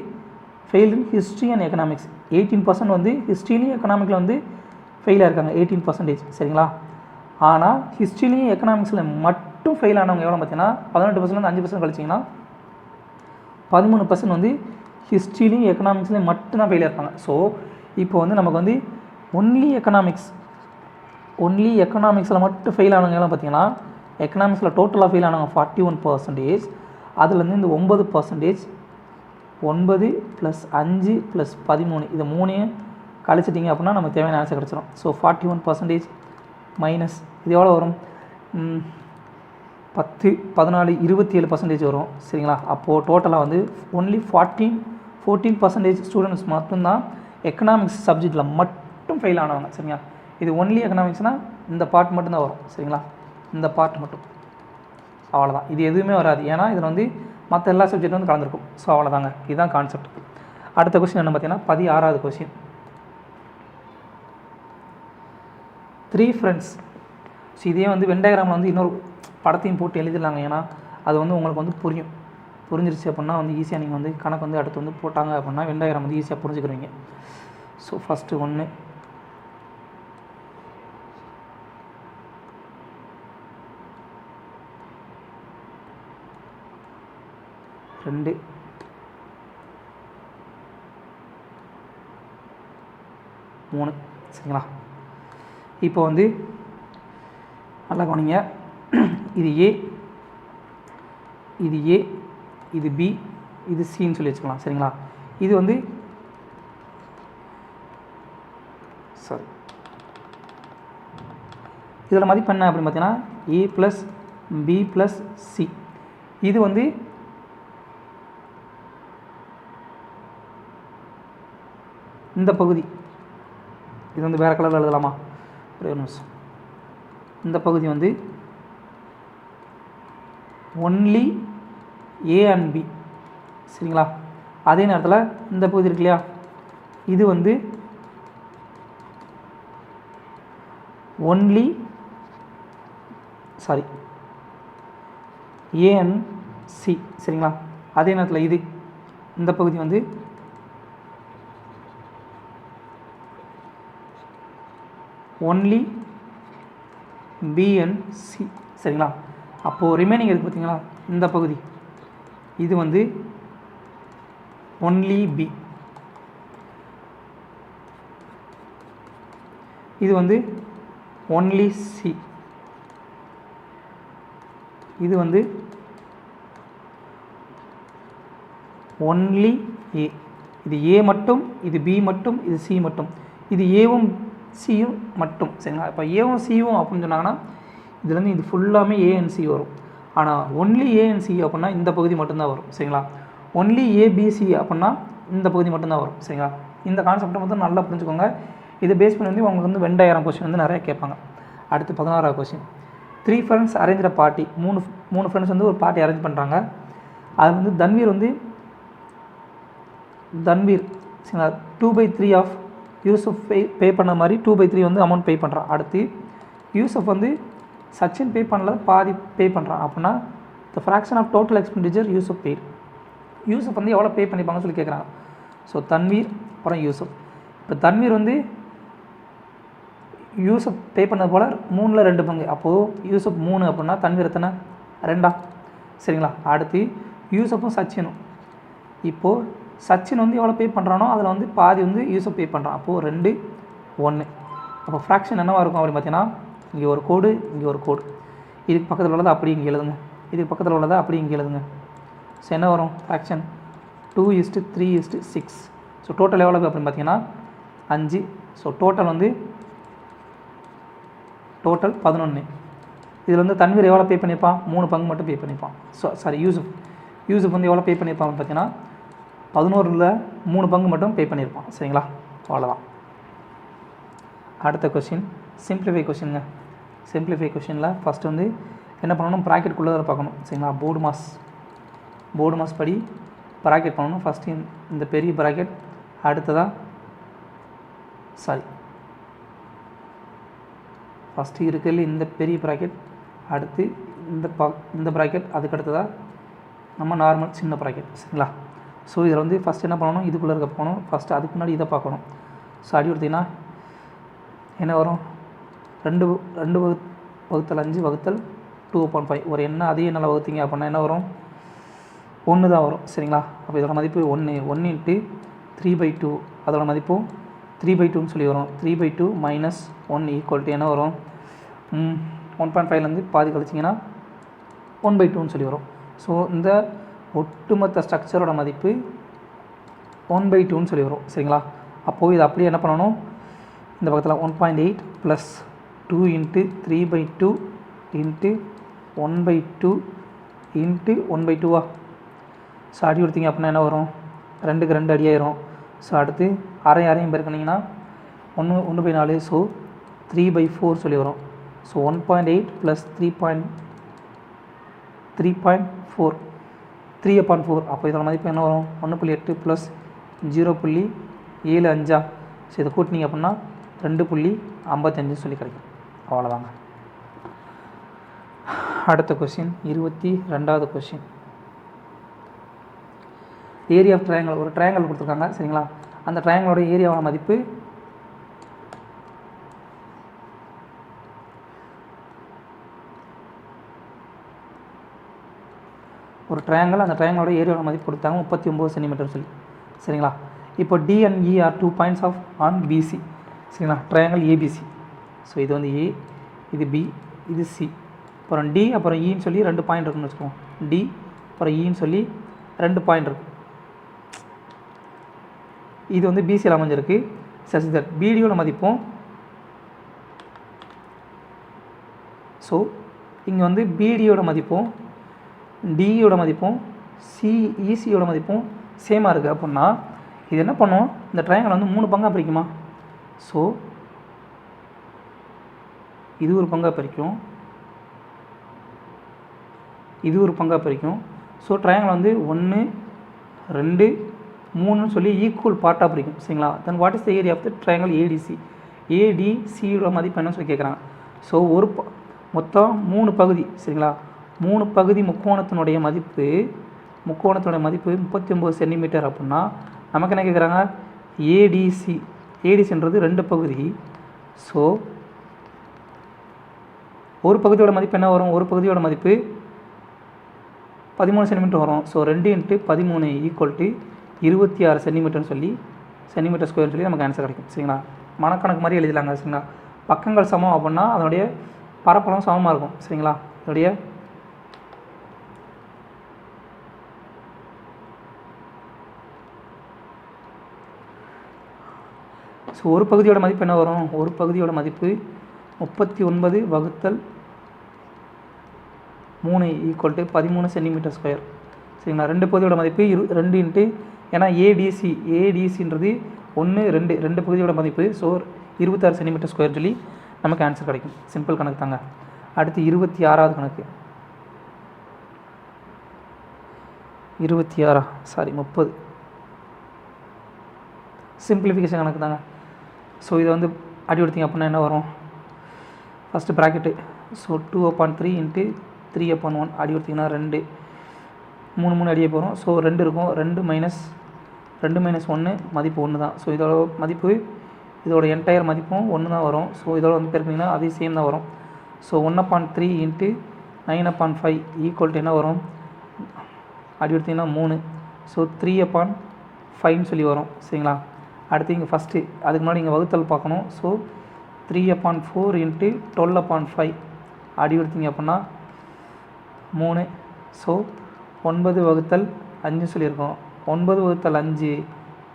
fail in history and economics. 18% வந்து ஹிஸ்ட்ரிலையும் எக்கனாமிக்கில் வந்து ஃபெயில் ஆகிருக்காங்க 18%. சரிங்களா. ஆனால் ஹிஸ்ட்ரிலையும் எக்கனாமிக்ஸில் மட்டும் ஃபெயில் ஆனவங்க எவ்வளோ பார்த்தீங்கன்னா 18%லேருந்து 5% கழிச்சிங்கன்னா 13% வந்து ஹிஸ்ட்ரிலையும் எக்கனாமிக்ஸ்லையும் மட்டும்தான் ஃபெயில் ஆகிருப்பாங்க. ஸோ இப்போ வந்து நமக்கு வந்து ஒன்லி எக்கனாமிக்ஸில் மட்டும் ஃபெயில் ஆனவங்க எல்லாம் பார்த்தீங்கன்னா, எக்கனாமிக்ஸில் டோட்டலாக ஃபெயில் ஆனவங்க 41%. அதுலேருந்து இந்த 9% 9 + 5 + 13 இது 3ஐயும் கழிச்சிட்டிங்க அப்படின்னா நமக்கு தேவையான ஆன்சர் கிடச்சிடும். ஸோ 41% மைனஸ் இது எவ்வளோ வரும் 10, 14, 27% வரும் சரிங்களா. அப்போது டோட்டலாக வந்து ஒன்லி 14% ஸ்டூடெண்ட்ஸ் மட்டும்தான் எக்கனாமிக்ஸ் சப்ஜெக்டில் மட்டும் ஃபெயில் ஆனவங்க சரிங்களா. இது ஒன்லி எக்கனாமிக்ஸ்னால் இந்த பார்ட் மட்டும்தான் வரும் சரிங்களா. இந்த பார்ட் மட்டும் அவ்வளோதான். இது எதுவுமே வராது, ஏன்னா இதில் வந்து மற்ற எல்லா சப்ஜெக்டும் வந்து கலந்துருக்கும். ஸோ அவ்வளோதாங்க, இதுதான் கான்செப்ட். அடுத்த கொஸ்டின் என்ன பார்த்தீங்கன்னா 16வது கொஸ்டின். 3 ஃப்ரெண்ட்ஸ். ஸோ இதே வந்து வென் டயக்ராமில் வந்து இன்னொரு படத்தையும் போட்டு எழுதிடலாங்க, ஏன்னா அது வந்து உங்களுக்கு வந்து புரிஞ்சிருச்சு அப்படின்னா வந்து ஈஸியாக நீங்கள் வந்து கணக்கு வந்து அடுத்து வந்து போட்டாங்க அப்படின்னா வென் டயக்ராம் வந்து ஈஸியாக புரிஞ்சுக்கிறீங்க. ஸோ ஃபஸ்ட்டு 1 2 3 சரிங்களா. இப்போ வந்து நல்லா கவனிங்க, இது ஏ, இது பி, இது சின்னு சொல்லி வச்சுக்கலாம் சரிங்களா. இது வந்து சாரி இதோட மதிப்பு என்ன அப்படின்னு பார்த்தீங்கன்னா ஏ ப்ளஸ் பி ப்ளஸ் சி. இது வந்து இந்த பகுதி, இது வந்து வேறு கலரில் எழுதலாமா, ஒரே ஒரு நிமிஷம். இந்த பகுதி வந்து ஒன்லி ஏ அண்ட் பி சரிங்களா. அதே நேரத்தில் இந்த பகுதி இருக்கு இல்லையா, இது வந்து ஒன்லி ஏ அண்ட் சி சரிங்களா. அதே நேரத்தில் இது இந்த பகுதி வந்து ஒன்லி பி அண்ட் சி சரிங்களா. அப்போது ரிமைனிங் இருக்குது பார்த்தீங்களா, இந்த பகுதி இது வந்து ஒன்லி பி, இது வந்து ஒன்லி சி, இது வந்து ஒன்லி ஏ. இது ஏ மட்டும், இது பி மட்டும், இது சி மட்டும், இது ஏவும் சியும் மட்டும் சரிங்களா. இப்போ ஏவும் சியும் அப்படின்னு சொன்னாங்கன்னா இதுலேருந்து இது ஃபுல்லாமே ஏ அண்ட் சி வரும். ஆனால் ஒன்லி ஏ அண்ட் சி அப்படின்னா இந்த பகுதி மட்டும்தான் வரும் சரிங்களா. ஒன்லி ஏபிசி அப்படின்னா இந்த பகுதி மட்டும்தான் வரும் சரிங்களா. இந்த கான்செப்டை மட்டும் நல்லா புரிஞ்சுக்கோங்க. இதை பேஸ் பண்ணி வந்து உங்களுக்கு வந்து வென் டயக்ராம் கொஸ்டின் வந்து நிறைய கேட்பாங்க. அடுத்து 16வது கொஸ்டின். 3 friends arrange party. மூணு ஃப்ரெண்ட்ஸ் வந்து ஒரு பார்ட்டி அரேஞ்ச் பண்ணுறாங்க. அது வந்து தன்வீர் சரிங்களா 2/3 ஆஃப் யூசுஃப் பே பண்ண மாதிரி 2/3 வந்து அமௌண்ட் பே பண்ணுறான். அடுத்து யூசுஃப் வந்து சச்சின் பே பண்ணல, பாதி பே பண்ணுறான். அப்படின்னா the fraction of total expenditure Yusuf paid. Yusuf வந்து எவ்வளோ பே பண்ணிப்பாங்கன்னு சொல்லி கேட்குறாங்க. ஸோ தன்வீர் அப்புறம் யூசுஃப். இப்போ தன்வீர் வந்து யூசுஃப் பே பண்ணது போல் 3ல் 2 பங்கு. அப்போது யூசுஃப் 3 அப்படின்னா தன்வீர் எத்தனை 2 சரிங்களா. அடுத்து யூசுஃபும் சச்சினும். இப்போது சச்சின் வந்து எவ்வளோ பே பண்ணுறானோ அதில் வந்து பாதி வந்து யூசுஃப் பே பண்ணுறான். அப்போது 2, 1. அப்போ ஃப்ராக்ஷன் என்னவாக இருக்கும் அப்படின்னு பார்த்தீங்கன்னா இங்கே ஒரு கோடு, இங்கே ஒரு கோடு, இதுக்கு பக்கத்தில் உள்ளதை அப்படி இங்கே எழுதுங்க, இதுக்கு பக்கத்தில் உள்ளதை அப்படி இங்கே எழுதுங்க. ஸோ என்ன வரும் ஃப்ராக்ஷன் 2:3:6. ஸோ டோட்டல் எவ்வளோ அப்படின்னு பார்த்தீங்கன்னா 5. ஸோ டோட்டல் வந்து 11. இதில் வந்து தன்வீர் எவ்வளோ பே பண்ணியிருப்பான், 3 பங்கு மட்டும் பே பண்ணியிருப்பான். யூசுஃப் வந்து எவ்வளோ பே பண்ணியிருப்பான்னு பார்த்தீங்கன்னா 11ல் 3 பங்கு மட்டும் பே பண்ணியிருப்பான் சரிங்களா. அவ்வளோதான். அடுத்த கொஸ்டின் சிம்பிளிஃபை கொஸ்டினுங்க. சிம்பிளிஃபை கொஸ்டினில் ஃபஸ்ட்டு வந்து என்ன பண்ணணும், ப்ராக்கெட்டுக்குள்ளே பார்க்கணும் சரிங்களா. போர்டு மாஸ் படி ப்ராக்கெட் பண்ணணும். ஃபஸ்ட்டு இந்த பெரிய ப்ராக்கெட், அடுத்ததாக ஃபஸ்ட்டு இருக்கிறதுல இந்த பெரிய ப்ராக்கெட், அடுத்து இந்த ப்ராக்கெட், அதுக்கு அடுத்ததாக நம்ம நார்மல் சின்ன ப்ராக்கெட் சரிங்களா. ஸோ இதில் வந்து ஃபஸ்ட் என்ன பண்ணணும், இதுக்குள்ளே இருக்க போகணும். ஃபஸ்ட்டு அதுக்கு முன்னாடி இதை பார்க்கணும். ஸோ அடி கொடுத்தீங்கன்னா என்ன வரும், 2/5/2/5 ஒரு எண்ணை அதே எண்ணில் வகுத்தீங்க அப்படின்னா என்ன வரும், 1 தான் வரும் சரிங்களா. அப்போ இதோட மதிப்பு 1 × 3/2, அதோட மதிப்பும் 3/2ன்னு சொல்லி வரும். 3/2 - 1 = என்ன வரும், 1.5லேருந்து பாதி கழிச்சிங்கன்னா 1/2ன்னு சொல்லி வரும். ஸோ இந்த ஒட்டுமொத்த ஸ்ட்ரக்சரோட மதிப்பு 1/2ன்னு சொல்லி வரும் சரிங்களா. அப்போது இது அப்படியே என்ன பண்ணணும், இந்த பக்கத்தில் 1.8 + 2 × 3/2 × 1/2 இன்ட்டு 1/2 ஸோ அடி கொடுத்தீங்க அப்படின்னா என்ன வரும், 2க்கு 2 அடி ஆயிரும். ஸோ அடுத்து அரையும் பெருக்கினீங்கன்னா 1/4, ஸோ 3/4 சொல்லி வரும். So 1.8 plus 3.4 3/4. அப்போ இதோட மதிப்பு என்ன வரும், 1.8 ப்ளஸ் 0.75. ஸோ இதை கூட்டினீங்க அப்படின்னா 2.55 சொல்லி கிடைக்கும். அவ்வளோதாங்க. அடுத்த கொஸ்டின் 22வது கொஸ்டின். Area of triangle. ஒரு ட்ரையாங்கிள் கொடுத்துருக்காங்க சரிங்களா. அந்த ட்ரையாங்கிளோட ஏரியாவோட மதிப்பு ஒரு ட்ரையாங்கிள், அந்த ட்ரையாங்கிளோட ஏரியாவோட மதிப்பு கொடுத்தாங்க 39 சென்டிமீட்டர் சொல்லி சரிங்களா. இப்போ D and E are 2 points of on BC சரிங்களா. Triangle ABC. ஸோ இது வந்து ஏ, இது பி, இது சி. அப்புறம் டி அப்புறம் இன்னு சொல்லி 2 பாயிண்ட் இருக்குன்னு வச்சுக்கோங்க. டி அப்புறம் இன்னு சொல்லி 2 பாயிண்ட் இருக்குது. இது வந்து பிசியில் அமைஞ்சிருக்கு. சச் தட் பிடியோட மதிப்பும், ஸோ இங்கே வந்து பிடியோட மதிப்பும் டியோட மதிப்பும் இசியோட மதிப்பும் சேமாக இருக்குது அப்படின்னா இது என்ன பண்ணும், இந்த ட்ரையாங்கிள் வந்து 3 பங்காக பிரிக்குமா. ஸோ இது ஒரு பங்காக பிரிக்கும், இது ஒரு பங்காக பிரிக்கும். ஸோ ட்ரையாங்கிள் வந்து 1 2 3 சொல்லி ஈக்குவல் பார்ட்டாக பிரிக்கும் சரிங்களா. Then what is the area of the triangle ADC. ஏடிசியோட மதிப்பு என்ன சொல்லி கேட்குறாங்க. ஸோ மொத்தம் 3 பகுதி சரிங்களா. 3 பகுதி முக்கோணத்தினுடைய மதிப்பு 39 சென்டிமீட்டர் அப்படின்னா நமக்கு என்ன கேட்குறாங்க, ஏடிசின்றது 2 பகுதி. ஸோ ஒரு பகுதியோட மதிப்பு என்ன வரும், ஒரு பகுதியோட மதிப்பு 13 சென்டிமீட்டர் வரும். ஸோ 2 × 13 ஈக்குவல் டு 26 சென்டிமீட்டர்னு சொல்லி சென்டிமீட்டர் ஸ்கொயர்னு சொல்லி நமக்கு ஆன்சர் கிடைக்கும் சரிங்களா. மனக்கணக்கு மாதிரி எழுதிடலாங்க சரிங்களா. பக்கங்கள் சமம் அப்படின்னா அதனுடைய பரப்பளவும் சமமாக இருக்கும் சரிங்களா. இதோடைய ஸோ ஒரு பகுதியோட மதிப்பு என்ன வரும், ஒரு பகுதியோட மதிப்பு 39/3 ஈக்குவல் டு 13 சென்டிமீட்டர் ஸ்கொயர் சரிங்களா. 2 பகுதியோட மதிப்பு 2 இன்ட்டு, ஏன்னா ஏடிசின்றது 1 2 பகுதியோட மதிப்பு. ஸோ 26 சென்டிமீட்டர் ஸ்கொயர் சொல்லி நமக்கு ஆன்சர் கிடைக்கும். சிம்பிள் கணக்கு தாங்க. அடுத்து 26வது கணக்கு. 30 சிம்பிளிஃபிகேஷன் கணக்கு தாங்க. ஸோ இதை வந்து அடி கொடுத்தீங்க அப்படின்னா என்ன வரும், ஃபஸ்ட்டு ப்ராக்கெட்டு. ஸோ 2/3 இன்ட்டு 3/1 அடி கொடுத்தீங்கன்னா 2 3 அடியே போகிறோம். ஸோ 2 இருக்கும். 2 மைனஸ் 1 மதிப்பு 1 தான். ஸோ இதோட மதிப்பு இதோட என்டையர் மதிப்பும் 1 தான் வரும். ஸோ இதோட வந்து பெருக்கிங்கன்னா அதே சேம் தான் வரும். ஸோ 1/3 இன்ட்டு 9/5 ஈக்குவல் டு என்ன வரும், அடி எடுத்திங்கன்னா 3. ஸோ 3/5 சொல்லி வரும் சரிங்களா. அடுத்து இங்கே ஃபஸ்ட்டு அதுக்கு முன்னாடி இங்கே வகுத்தல் பார்க்கணும். ஸோ 3/4 இன்ட்டு 12/5 அடி எடுத்திங்க அப்படின்னா 3. ஸோ 9/5 சொல்லியிருக்கோம். 9/5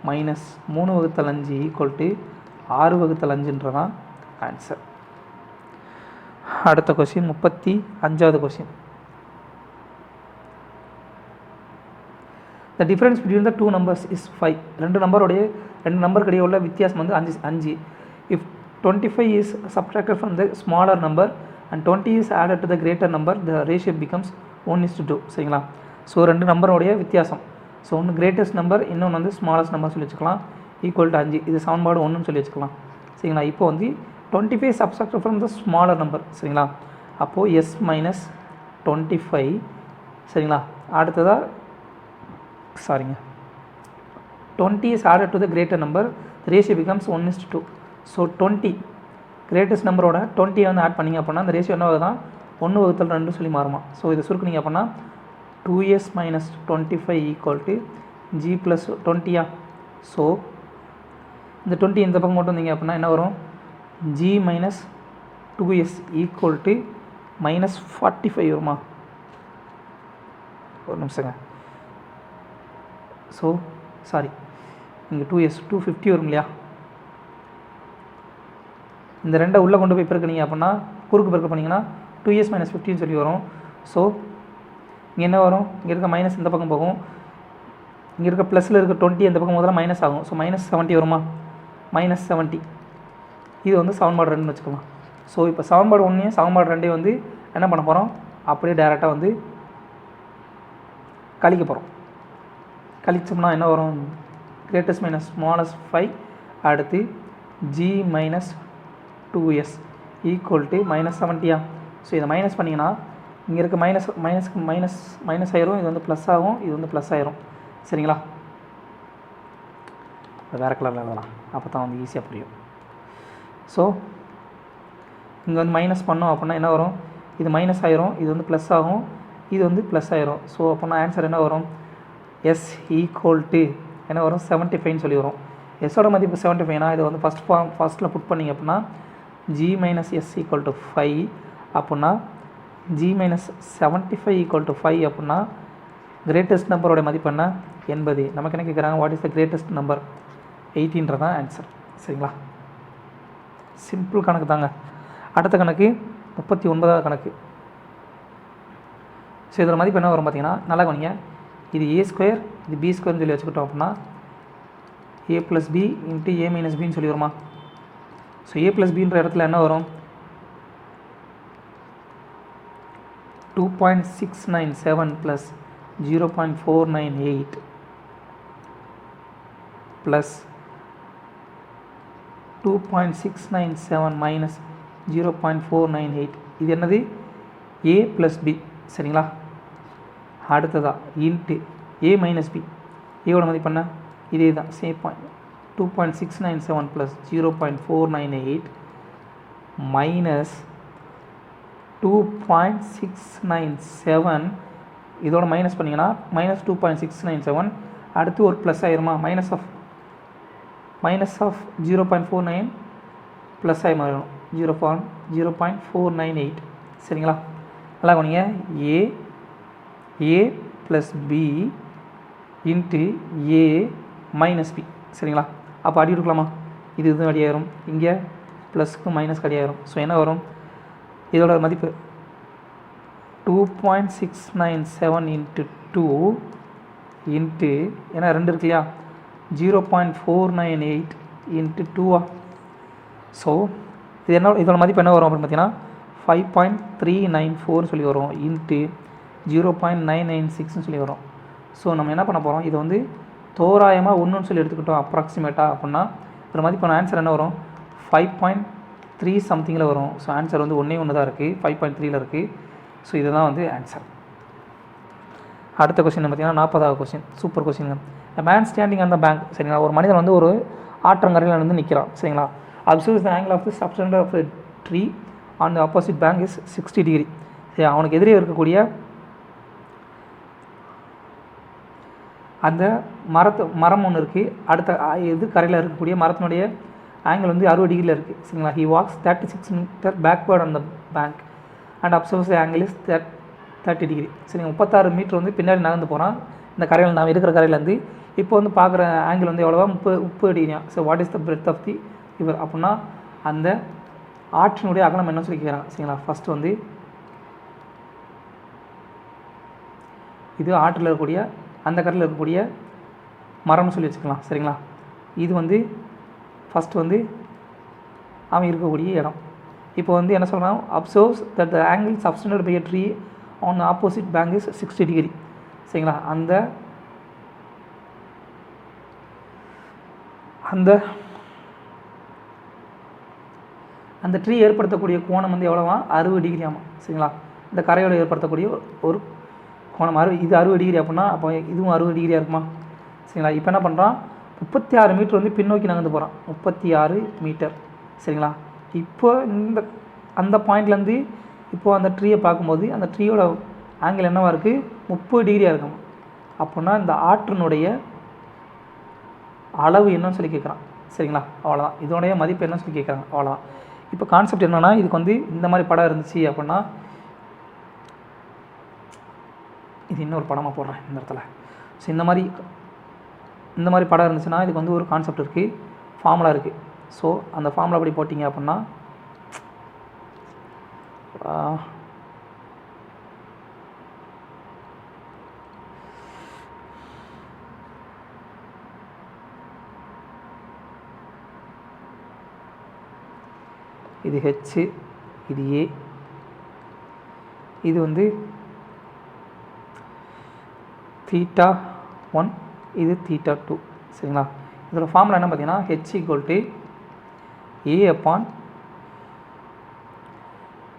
மைனஸ் 3/5 ஈக்குவல் டு 6/5ன்றதான் ஆன்சர். அடுத்த கொஸ்டின் 35வது question. The difference between the two numbers is 5. ரெண்டு நம்பருக்கு இடையே உள்ள வித்தியாசம் வந்து 5. If 25 is subtracted from the smaller number and 20 is added to the greater number, the ratio becomes 1:2 சரிங்களா. ஸோ ரெண்டு நம்பருடைய வித்தியாசம். ஸோ ஒன்று கிரேட்டஸ்ட் நம்பர், இன்னொன்று வந்து ஸ்மாலஸ்ட் நம்பர் சொல்லி வச்சுக்கலாம். Equal to 5. இது சமன்பாடு 1ன்னு சொல்லி வச்சுக்கலாம் சரிங்களா. இப்போ வந்து 25 subtracted from the smaller number சரிங்களா. அப்போது s minus 25 சரிங்களா. அடுத்ததாக 20 is added to the greater number, the ratio becomes 1:2. So 20 greatest நம்பரோட 20 வந்து ஆட் பண்ணிங்க அப்படின்னா அந்த ரேஷியோ என்ன ஆகுதுன்னா 1/2 சொல்லி மாறுமா. ஸோ இதை சுருக்குனிங்க அப்படின்னா 2s minus 25 equal to g plus 20. So இந்த 20 இந்த பக்கம் மட்டும் வந்தீங்க அப்படின்னா என்ன வரும், g minus 2s equal to -45 வருமா. ஒரு நிமிஷங்க. ஸோ சாரி, இங்கே 2s 250 வரும் இல்லையா. இந்த ரெண்டை உள்ளே கொண்டு போய் பெருக்கினீங்க அப்படின்னா குறுக்கு பெருக்க பண்ணிங்கன்னா 2s minus 15 சொல்லி வரும். ஸோ இங்கே என்ன வரும், இங்கே இருக்க மைனஸ் இந்த பக்கம் போகும், இங்கே இருக்க ப்ளஸில் இருக்க 20 அந்த பக்கம் முதல்ல மைனஸ் ஆகும். ஸோ -70 வருமா, -70. இது வந்து சமன்பாடு 2ன்னு வச்சுக்கலாம். ஸோ இப்போ சமன்பாடு 1 சமன்பாடு 2 வந்து என்ன பண்ண போகிறோம், அப்படியே டேரெக்டாக வந்து கழிக்க போகிறோம். கழிச்சோம்னா என்ன வரும், கிரேட்டஸ்ட் மைனஸ் ஸ்மாலஸ்ட் 5 அடுத்து g minus 2s equal to -70. So இதை மைனஸ் பண்ணிங்கன்னா இங்கே இருக்க மைனஸ் ஆயிரும், இது வந்து ப்ளஸ் ஆகும், இது வந்து ப்ளஸ் ஆயிரும். சரிங்களா, வேறு கலரில் எழுதலாம், அப்போ தான் வந்து ஈஸியாக புரியும். ஸோ இங்கே வந்து மைனஸ் பண்ணோம் அப்படின்னா என்ன வரும், இது மைனஸ் ஆயிரும், இது வந்து ப்ளஸ் ஆகும், இது வந்து ப்ளஸ் ஆயிரும். ஸோ அப்படின்னா ஆன்சர் என்ன வரும், எஸ் ஈக்குவல் டு என்ன வரும் 75ன்னு சொல்லி வரும். எஸ்ஸோட மதிப்பு 75னா இதை வந்து ஃபஸ்ட்டில் புட் பண்ணிங்க அப்படின்னா g minus S equal to 5 அப்படின்னா g மைனஸ் 75 ஈக்குவல் டு 5 அப்படின்னா கிரேட்டஸ்ட் நம்பரோட மதிப்பு என்ன 80. நமக்கு என்ன கேட்குறாங்க, what is the greatest number, 18ன்றதான் ஆன்சர். சரிங்களா, சிம்பிள் கணக்கு தாங்க. அடுத்த கணக்கு 39வது கணக்கு. ஸோ இதோட மதிப்பு என்ன வரும் பார்த்தீங்கன்னா, நல்லா கவனிங்க, இது a² இது b² சொல்லி வச்சுக்கிட்டோம் அப்படின்னா a + b × a - bன்னு சொல்லி வருமா. ஸோ a + bன்ற இடத்துல என்ன வரும், 2.697 + 0.498 + 2.697 - 0.498 இது என்னது, a + b. சரிங்களா, அடுத்ததா இன்ட்டு a - b, ஏவோட மதிப்பு என்ன, இதே தான் சேம் பாயிண்ட் 2.697 + 0.498 - 2.697 இதோட மைனஸ் பண்ணிங்கன்னா -2.697 அடுத்து ஒரு ப்ளஸ் ஆயிருமா, மைனஸ் ஆஃப் 0.49 ப்ளஸ் ஆகி மாறிடும் 0.498. சரிங்களா, நல்லா கவனிங்க, a + b into a - b. சரிங்களா, அப்போ அடி எடுக்கலாமா, இது அடியாயிரும், இங்கே ப்ளஸ்க்கு மைனஸ்க்கு அடியாயிரும். ஸோ என்ன வரும், இதோட மதிப்பு 2.697 × 2 இன்ட்டு ஏன்னா 2 இருக்கு இல்லையா, 0.498 × 2. ஸோ இது என்ன, இதோட மதிப்பு என்ன வரும் அப்படின்னு பார்த்தீங்கன்னா 5.394 சொல்லி வரும் இன்ட்டு 0.996 சொல்லி வரும். ஸோ நம்ம என்ன பண்ண போகிறோம், இது வந்து தோராயமாக 1ன்னு சொல்லி எடுத்துக்கிட்டோம் அப்ராக்சிமேட்டாக அப்படின்னா இதோட மதிப்பான ஆன்சர் என்ன வரும், 5.3 சம்திங்கில் வரும். ஸோ ஆன்சர் வந்து 1 தான் இருக்குது, 5.3ல் இருக்குது. ஸோ இதுதான் வந்து ஆன்சர். அடுத்த கொஸ்டின் பார்த்தீங்கன்னா 40வது கொஸ்டின், super question. Man standing on the bank. சரிங்களா, ஒரு மனிதன் வந்து ஒரு ஆற்றங்கரையில் வந்து நிற்கிறான். சரிங்களா, observes the angle of the substance of tree on the opposite bank is 60 degree. சரி, அவனுக்கு எதிரே இருக்கக்கூடிய அந்த மரம் ஒன்று இருக்குது, அடுத்த இது கரையில் இருக்கக்கூடிய மரத்தினுடைய ஆங்கிள் வந்து 60 டிகிரியில் இருக்குது. சரிங்களா, he walks 36 metre backward on the bank and observes the angle is 30 degree. சரிங்க, 36 மீட்டர் வந்து பின்னாடி நகர்ந்து போகிறான் இந்த கரையில், நான் இருக்கிற கரையிலேருந்து. இப்போ வந்து பார்க்குற ஆங்கிள் வந்து எவ்வளோவா, 30 டிகிரியா. So what is the breadth of the river அப்படின்னா அந்த ஆற்றினுடைய அகலம் என்ன சொல்லி கேட்குறாங்க. சரிங்களா, ஃபஸ்ட்டு வந்து இது ஆற்றில் இருக்கக்கூடிய அந்த கரையில் இருக்கக்கூடிய மரம்னு சொல்லி வச்சுக்கலாம். சரிங்களா, இது வந்து ஃபஸ்ட்டு வந்து அவன் இருக்கக்கூடிய இடம். இப்போ வந்து என்ன சொல்கிறான், observes that the angle subtended by a tree on opposite bank is 60 degree. சரிங்களா, அந்த ட்ரீ ஏற்படுத்தக்கூடிய கோணம் வந்து எவ்வளோவா, 60 டிகிரி. ஆமாம், சரிங்களா, இந்த கரையோடு ஏற்படுத்தக்கூடிய ஒரு கோணம் இது 60 டிகிரி அப்படின்னா அப்போ இதுவும் 60 டிகிரியாக இருக்குமா. சரிங்களா, இப்போ என்ன பண்ணுறான், 36 மீட்டர் வந்து பின்னோக்கி நகர்ந்து போகிறான், 36 மீட்டர். சரிங்களா, இப்போ அந்த பாயிண்ட்லேருந்து இப்போது அந்த ட்ரீயை பார்க்கும்போது அந்த ட்ரீயோட ஆங்கிள் என்னவாக இருக்குது, 30 டிகிரியாக இருக்கும். அப்படின்னா இந்த ஆற்றினுடைய அளவு என்னன்னு சொல்லி கேட்குறான். சரிங்களா, அவ்வளோதான், இதோடைய மதிப்பு என்னன்னு சொல்லி கேட்குறாங்க, அவ்வளோதான். இப்போ கான்செப்ட் என்னென்னா, இதுக்கு வந்து இந்த மாதிரி படம் இருந்துச்சு அப்படின்னா இது இன்னொரு படமாக போடுறேன் இந்த இடத்துல. ஸோ இந்த மாதிரி படம் இருந்துச்சுன்னா இதுக்கு வந்து ஒரு கான்செப்ட் இருக்குது, ஃபார்முலா இருக்குது. ஸோ அந்த ஃபார்முலா படி போட்டிங்க அப்படின்னா இது ஹெச், இது ஏ, இது வந்து θ1, இது θ2. சரிங்களா? இதோட ஃபார்முலா என்ன பார்த்தீங்கன்னா h = a upon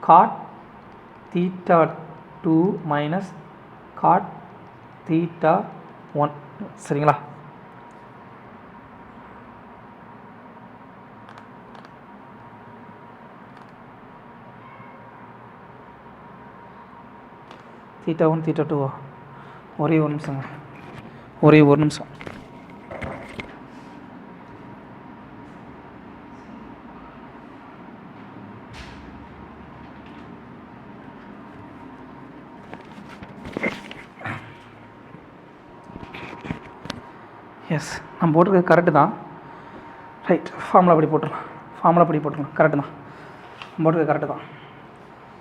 cot θ2 minus cot θ1. சரிங்களா? θ1 θ2 ஒரே ஒரு நிமிஷம். எஸ், நம்ம போட்டிருக்கிறது கரெக்டு தான். ரைட், ஃபார்முலா படி போட்டுடலாம். கரெக்டு தான், நம்ம போட்டிருக்கிறது கரெக்டு தான்.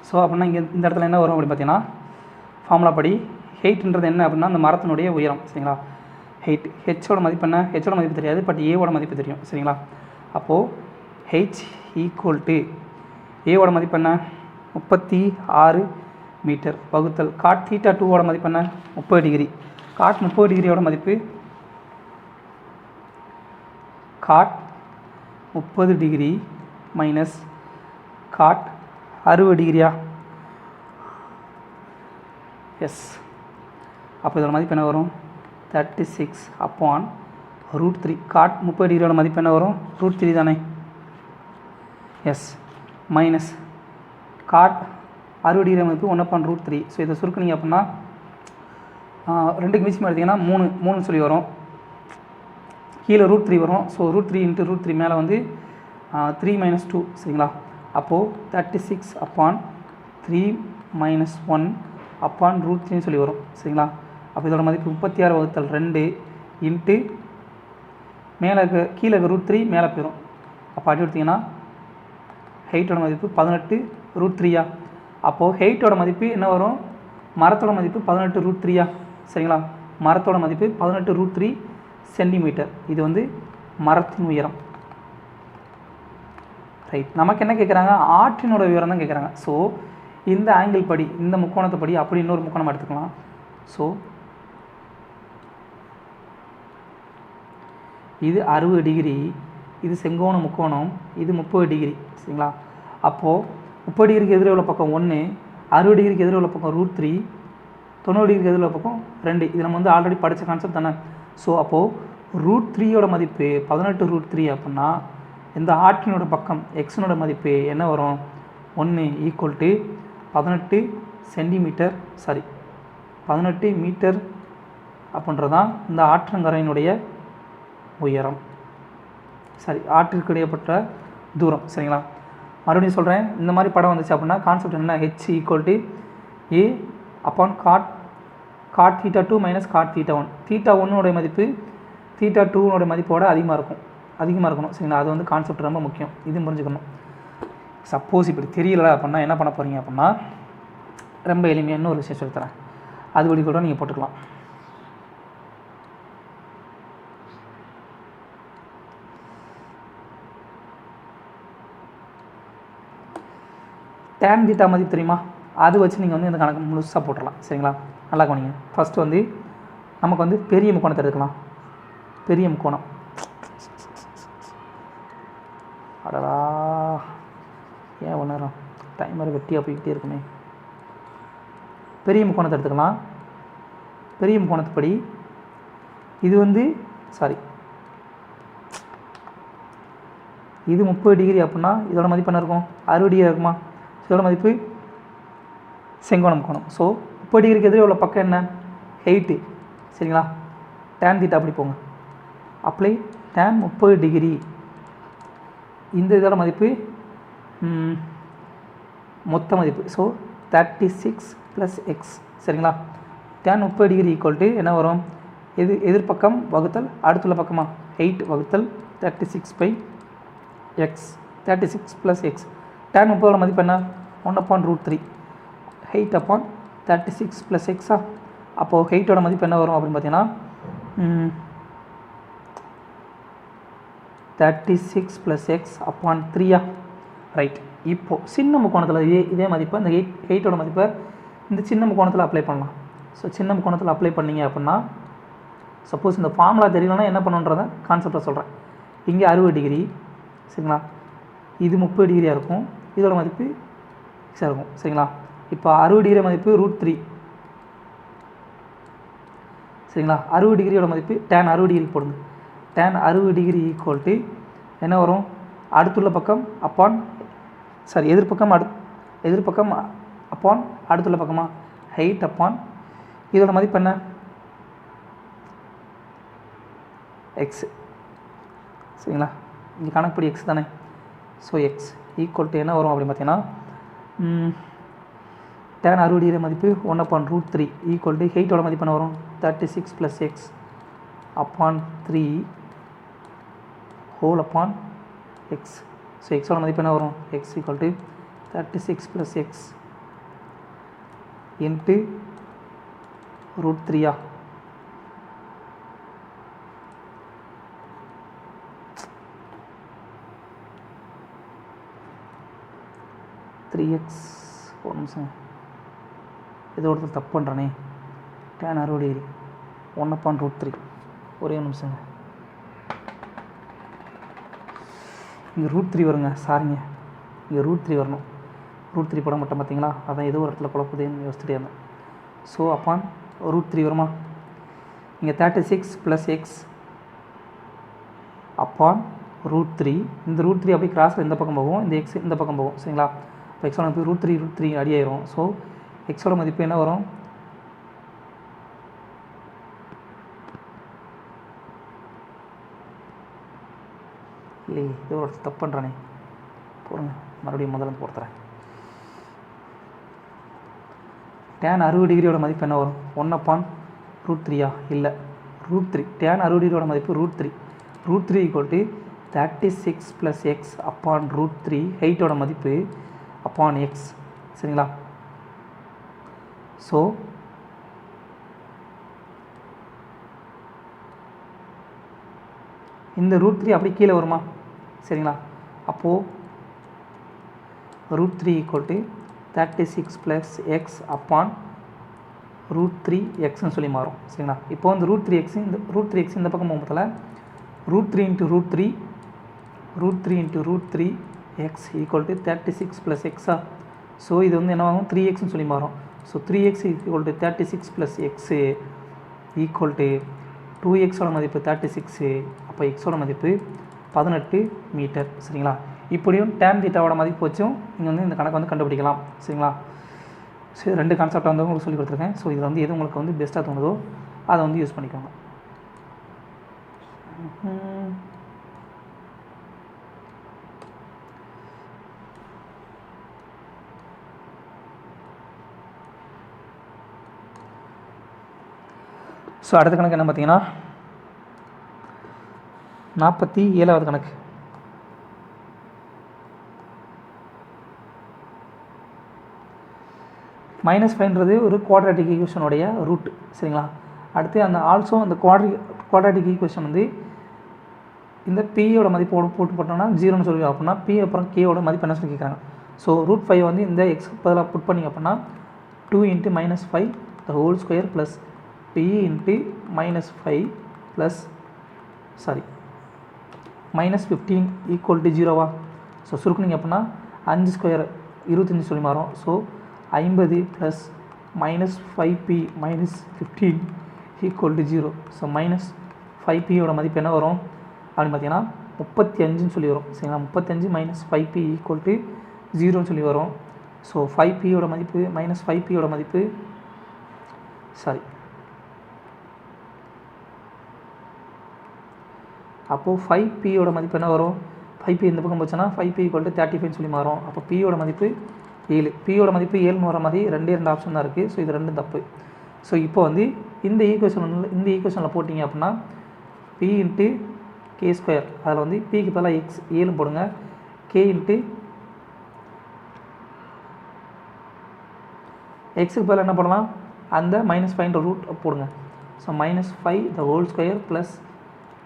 ஸோ அப்படின்னா இங்கே இந்த இடத்துல என்ன வரும் அப்படின்னு பார்த்தீங்கன்னா, ஃபார்முலா படி ஹெயிட்ன்றது என்ன அப்படின்னா அந்த மரத்தினுடைய உயரம். சரிங்களா? ஹெயிட், ஹெச்சோட மதிப்பு என்ன? ஹெச்சோட மதிப்பு தெரியாது, பட் ஏவோட மதிப்பு தெரியும். சரிங்களா? அப்போது ஹெச் = ஏவோட மதிப்பு என்ன? 36 மீட்டர் வகுத்தல் காட் θ2ஓட மதிப்பு என்ன? 30 டிகிரி. காட் 30 டிகிரியோட மதிப்பு காட் 30 டிகிரி மைனஸ் காட் 60 டிகிரியா? எஸ். அப்போ இதோட மதிப்பு என்ன வரும்? 36 upon √3. காட் 30 டிகிரியோட மதிப்பு என்ன வரும்? √3 தானே? எஸ். மைனஸ் காட் 60 டிகிரி மதிப்பு 1/√3. ஸோ இதை சுருக்குனிங்க அப்படின்னா 2க்கு மிச்சம் எடுத்திங்கன்னா 3 சொல்லி வரும். கீழே √3 வரும். ஸோ √3 × √3 மேலே வந்து 3 - 2. சரிங்களா? அப்போது 36 upon 3 - 1 upon √3 சொல்லி வரும். சரிங்களா? அப்போ இதோட மதிப்பு 36/2 இன்ட்டு மேலே கீழே √3 மேலே போயிடும். அப்போ அடி எடுத்திங்கன்னா ஹெயிட்டோட மதிப்பு 18√3. அப்போது ஹெயிட்டோட மதிப்பு என்ன வரும்? மரத்தோட மதிப்பு 18√3. சரிங்களா? மரத்தோட மதிப்பு 18√3 சென்டிமீட்டர். இது வந்து மரத்தின் உயரம். ரைட், நமக்கு என்ன கேட்குறாங்க? ஆற்றினோட உயரம் தான் கேட்குறாங்க. ஸோ இந்த ஆங்கிள் படி, இந்த முக்கோணத்தை படி அப்படி இன்னொரு முக்கோணம் எடுத்துக்கலாம். ஸோ இது 60 டிகிரி, இது செங்கோண முக்கோணம், இது 30 டிகிரி. சரிங்களா? அப்போது 30 டிகிரிக்கு எதிரே உள்ள பக்கம் 1, 60 டிகிரிக்கு எதிரே உள்ள பக்கம் √3, 90 டிகிரிக்கு எதிரே உள்ள பக்கம் 2. இது நம்ம வந்து ஆல்ரெடி படித்த கான்செப்ட் தானே. ஸோ அப்போது √3யோட மதிப்பு 18√3 அப்படின்னா இந்த ஆற்றினோட பக்கம் எக்ஸனோட மதிப்பு என்ன வரும்? 1 = 18 சென்டிமீட்டர், 18 மீட்டர் அப்படின்றதான் இந்த ஆற்றங்கரையினுடைய உயரம். ஆற்றிற்கு இடையப்பட்ட தூரம். சரிங்களா? மறுபடியும் சொல்கிறேன், இந்த மாதிரி படம் வந்துச்சு அப்படின்னா கான்செப்ட் என்ன? H = a upon cot θ2 minus cot θ1. θ1 மதிப்பு θ2 மதிப்போட அதிகமாக இருக்கணும். சரிங்களா? அது வந்து கான்செப்ட் ரொம்ப முக்கியம், இது புரிஞ்சுக்கணும். சப்போஸ் இப்படி தெரியல அப்படின்னா என்ன பண்ண போகிறீங்க அப்படின்னா, ரொம்ப எளிமையாக இன்னொரு விஷயம் சொல்லித்தரேன், அதுபடி கூட நீங்கள் போட்டுக்கலாம். tan θ மதிப்பு தெரியுமா? அது வச்சு நீங்கள் வந்து இந்த கணக்கு முழுசாக போட்டுடலாம். சரிங்களா? நல்லா கவனிங்க. ஃபஸ்ட்டு வந்து நமக்கு வந்து பெரிய முக்கோணத்தை எடுக்கலாம். பெரிய முக்கோணம், அடடா ஏன் ஒன்று நேரம் டைமர் வெட்டியாக போய்கிட்டே இருக்குமே. பெரிய முக்கோணத்தை எடுத்துக்கலாம். பெரிய முக்கோணத்துப்படி இது வந்து இது 30 டிகிரி அப்படின்னா இதோட மதிப்பு என்ன இருக்கும்? 60 டிகிரி இருக்குமா? இதோட மதிப்பு செங்கோண முக்கோணம். ஸோ 30 டிகிரிக்கு எதிரே உள்ள பக்கம் என்ன? ஹெயிட்டு. சரிங்களா? tan θ அப்படி போங்க. Apply tan 30 degree. இந்த இதோட மதிப்பு மொத்த மதிப்பு. So 36 + x. சரிங்களா? tan 30 டிகிரி = என்ன வரும்? எதிர்பக்கம் வகுத்தல் அடுத்துள்ள பக்கமா 8 வகுத்தல் 36/x. 36 + x. tan 30 மதிப்பு என்ன? 1/√3. 8/36 + x. அப்போது ஹெயிட்டோட மதிப்பு என்ன வரும் அப்படின்னு பார்த்தீங்கன்னா 36 + x/3. ரைட். இப்போது சின்ன முக்கோணத்தில் இதே மதிப்பை இந்த எயிட்டோட மதிப்பை இந்த சின்ன முக்கோணத்தில் அப்ளை பண்ணலாம். ஸோ சின்ன முக்கோணத்தில் அப்ளை பண்ணிங்க அப்படின்னா சப்போஸ் இந்த ஃபார்முலா தெரியலன்னா என்ன பண்ணுன்றதை கான்செப்டை சொல்கிறேன். இங்கே 60 டிகிரி சரிங்களா, இது 30 டிகிரியாக இருக்கும், இதோட மதிப்பு எக்ஸாக இருக்கும் சரிங்களா. இப்போ 60 டிகிரி மதிப்பு √3 சரிங்களா. 60 டிகிரியோட மதிப்பு tan 60 டிகிரி போடுங்க. tan 60 டிகிரி ஈக்குவல் டு என்ன வரும், அடுத்துள்ள பக்கம் அப்பான் எதிர்பக்கம் அப்பான் அடுத்துள்ள பக்கமாக ஹைட் அப்பான் இதோட மதிப்பு என்ன எக்ஸ் சரிங்களா. இங்கே கணக்குப்படி எக்ஸ் தானே. ஸோ எக்ஸ் ஈக்குவல் டு என்ன வரும் அப்படின்னு பார்த்தீங்கன்னா tan 60 டிகிரி மதிப்பு 1/√3 ஈக்குவல் டு ஹைட்டோட மதிப்பு என்ன வரும் 36 + x upon 3 whole upon X. So எக்ஸோட மதிப்பு என்ன வரும் X equal to 36 + x into √3 3x. ஒரு நிமிஷம், ஏதோ ஒருத்தர் தப்பு பண்ணுறானே. tan 60 டிகிரி 1/√3 ஒரே நிமிஷங்க. இங்கே √3 வருங்க, சாரிங்க, இங்கே √3 வரணும். √3 போட மாட்டேன் பார்த்தீங்களா, அதான் ஏதோ ஒரு இடத்துல குழப்புதுன்னு யோசிச்சுட்டே இருந்தேன். ஸோ அப்பான் √3 வருமா, இங்கே 36 + x அப்பான் √3. இந்த √3 அப்படி கிராஸில் இந்த பக்கம் போகும், இந்த எக்ஸ் இந்த பக்கம் போகும் சரிங்களா. இப்போ எக்ஸோட மதிப்பு √3 அடி ஆயிரும். ஸோ எக்ஸோட மதிப்பு என்ன வரும் இல்லையே, இது ஒரு தப்பு பண்ணுறானே, போடுங்க மறுபடியும் முதல்ல போடுறேன். tan 60 டிகிரியோட மதிப்பு என்ன வரும் 1/√3 இல்லை √3. tan 60 டிகிரியோட மதிப்பு √3. √3 ஈக்குவல் டு 36 + x அப்பான் √3 ஹைட்டோட மதிப்பு அப்பான் எக்ஸ் சரிங்களா. ஸோ இந்த √3 அப்படி கீழே வருமா சரிங்களா. அப்போது √3 equal to 36 + x upon √3x சொல்லி மாறும் சரிங்களா. இப்போ வந்து √3x இந்த பக்கம் போகும்போதில் √3 × √3x equal to 36 + x. So இது வந்து என்னவாகும் 3x சொல்லி மாறும். So 3x equal to 36 + x equal to 2xோட மதிப்பு 36. அப்போ எக்ஸோட மதிப்பு 18 மீட்டர் சரிங்களா. இப்படியும் tan தீட்டாவோட மதிப்பு வச்சும் நீங்கள் வந்து இந்த கணக்கு வந்து கண்டுபிடிக்கலாம் சரிங்களா. ஸோ 2 கான்செப்டை வந்து உங்களுக்கு சொல்லி கொடுத்துருக்கேன். ஸோ இதில் வந்து எது உங்களுக்கு வந்து பெஸ்ட்டாக தோணுதோ அதை வந்து யூஸ் பண்ணிக்கோங்க. ஸோ அடுத்த கணக்கு என்ன பார்த்தீங்கன்னா 47வது கணக்கு. -5ன்றது ஒரு குவாட்ராட்டிக் ஈக்குவேஷனுடைய ரூட் சரிங்களா. அடுத்து அந்த ஆல்சோ அந்த குவாட்ராட்டிக் ஈக்குவேஷன் வந்து இந்த பியோட மதிப்போடு போட்டு போட்டோம்னா 0ன்னு சொல்லி அப்படின்னா பி அப்புறம் கேயோட மதிப்பு என்ன சொல்லி கேட்குறாங்க. ஸோ √5 வந்து இந்த எக்ஸ் பதிலாக புட் பண்ணிங்க அப்படின்னா 2 × -5 the whole square plus p × -5 plus -15 equal to 0வா. ஸோ சுருக்குனிங்க அப்படின்னா 5 ஸ்கொயர் 25 சொல்லி மாறும். So 50 plus -5p -15 equal to 0. So -5pயோட மதிப்பு என்ன வரும் அப்படின்னு பார்த்தீங்கன்னா 35ன்னு சொல்லி வரும் சரிங்களா. 35 -5p ஈக்குவல் டு 0ன்னு சொல்லி வரும். ஸோ 5pயோட மதிப்பு -5pயோட மதிப்பு அப்போது 5pயோட மதிப்பு என்ன வரும் 5p இந்த பக்கம் போச்சுன்னா 5p ஈக்குவல் டு 35 சொல்லி மாறும். அப்போ pயோட மதிப்பு 7. pயோட மதிப்பு 7ன்னு வர மாதிரி 2 ஆப்ஷன் தான் இருக்குது. ஸோ இது 2 தப்பு. ஸோ இப்போ வந்து இந்த ஈக்குவேஷனில் போட்டிங்க அப்படின்னா p × k², அதில் வந்து pக்கு பதிலாக x 7 போடுங்க, k × xக்கு பதிலாக என்ன பண்ணலாம் அந்த -5 ரூட் போடுங்க. So -5 the whole square plus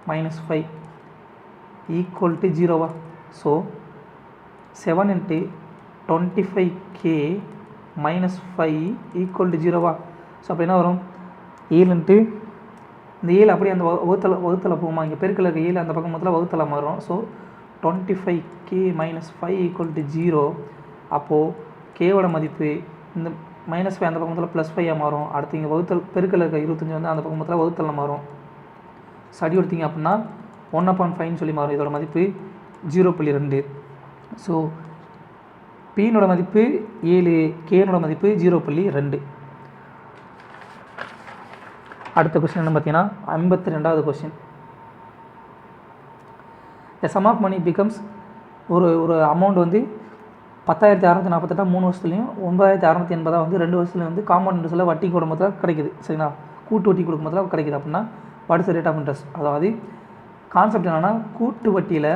-5 equal to 0வா. So 7 × 25k minus 5 equal to 0வா? ஸோ அப்போ என்ன வரும்? 7 இன்ட்டு இந்த 7 அப்படியே அந்த வகுத்தலை போகுமா? இங்கே பெருக்கல் இருக்க 7 அந்த பக்கம் மொத்தத்தில் வகுத்தலை மாறும். So 25k minus 5 equal to 0. அப்போது கேவோட மதிப்பு இந்த -5 அந்த பக்கத்தில் +5 மாறும். அடுத்து இங்கே வகுத்தல் பெருக்கல் இருக்க 25 வந்து அந்த பக்கம் மொத்தத்தில் வகுத்தலில் மாறும். சடி எடுத்திங்க அப்படின்னா 1/5ன்னு சொல்லி மாறும். இதோட மதிப்பு 0.2. ஸோ பீனோட மதிப்பு 7, கேனோட மதிப்பு 0.2. அடுத்த கொஸ்டின் என்ன பார்த்தீங்கன்னா 52வது question. The sum of money becomes ஒரு அமௌண்ட் வந்து 10,648 3 வருஷத்துலையும் 9,680 வந்து 2 வருஷத்துலையும் வந்து காம்பவுண்ட் இன்ட்ரெஸ்ட்டில் வட்டி கொடுக்கும்போது கிடைக்குது. சரிங்களா? கூட்டு வட்டி கொடுக்கும்போது கிடைக்குது அப்படின்னா what is the rate of interest? அதாவது கான்செப்ட் என்னென்னா கூட்டு வட்டியில்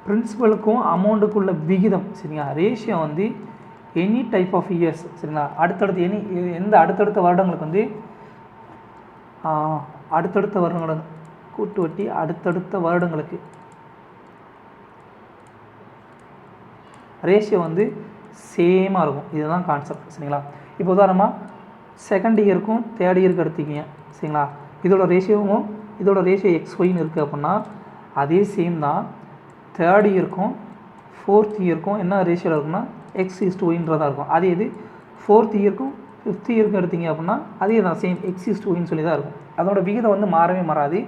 பிரின்சிபலுக்கும் அமௌண்ட்டுக்குள்ள விகிதம், சரிங்களா, ரேஷியோ வந்து எனி டைப் ஆஃப் இயர்ஸ், சரிங்களா, அடுத்தடுத்த வருடங்களுக்கு வந்து அடுத்தடுத்த வருடங்களோட கூட்டு வட்டி அடுத்தடுத்த வருடங்களுக்கு ரேஷியோ வந்து சேமாக இருக்கும். இதுதான் கான்செப்ட். சரிங்களா? இப்போ உதாரணமாக செகண்ட் இயருக்கும் தேர்ட் இயருக்கு எடுத்துக்கிங்க. சரிங்களா? இதோட ரேஷியோ XYன்னு இருக்குது அப்படின்னா அதே சேம் தான் தேர்ட் இயருக்கும் ஃபோர்த் இயருக்கும் என்ன ரேஷியோவில் இருக்குன்னா X:Y இருக்கும். அதே இது ஃபோர்த் இயருக்கும் ஃபிஃப்த் இயருக்கும் எடுத்திங்க அப்படின்னா அதே தான் சேம் X:Y சொல்லி தான் இருக்கும். அதோட விகிதம் வந்து மாறவே மாறாது.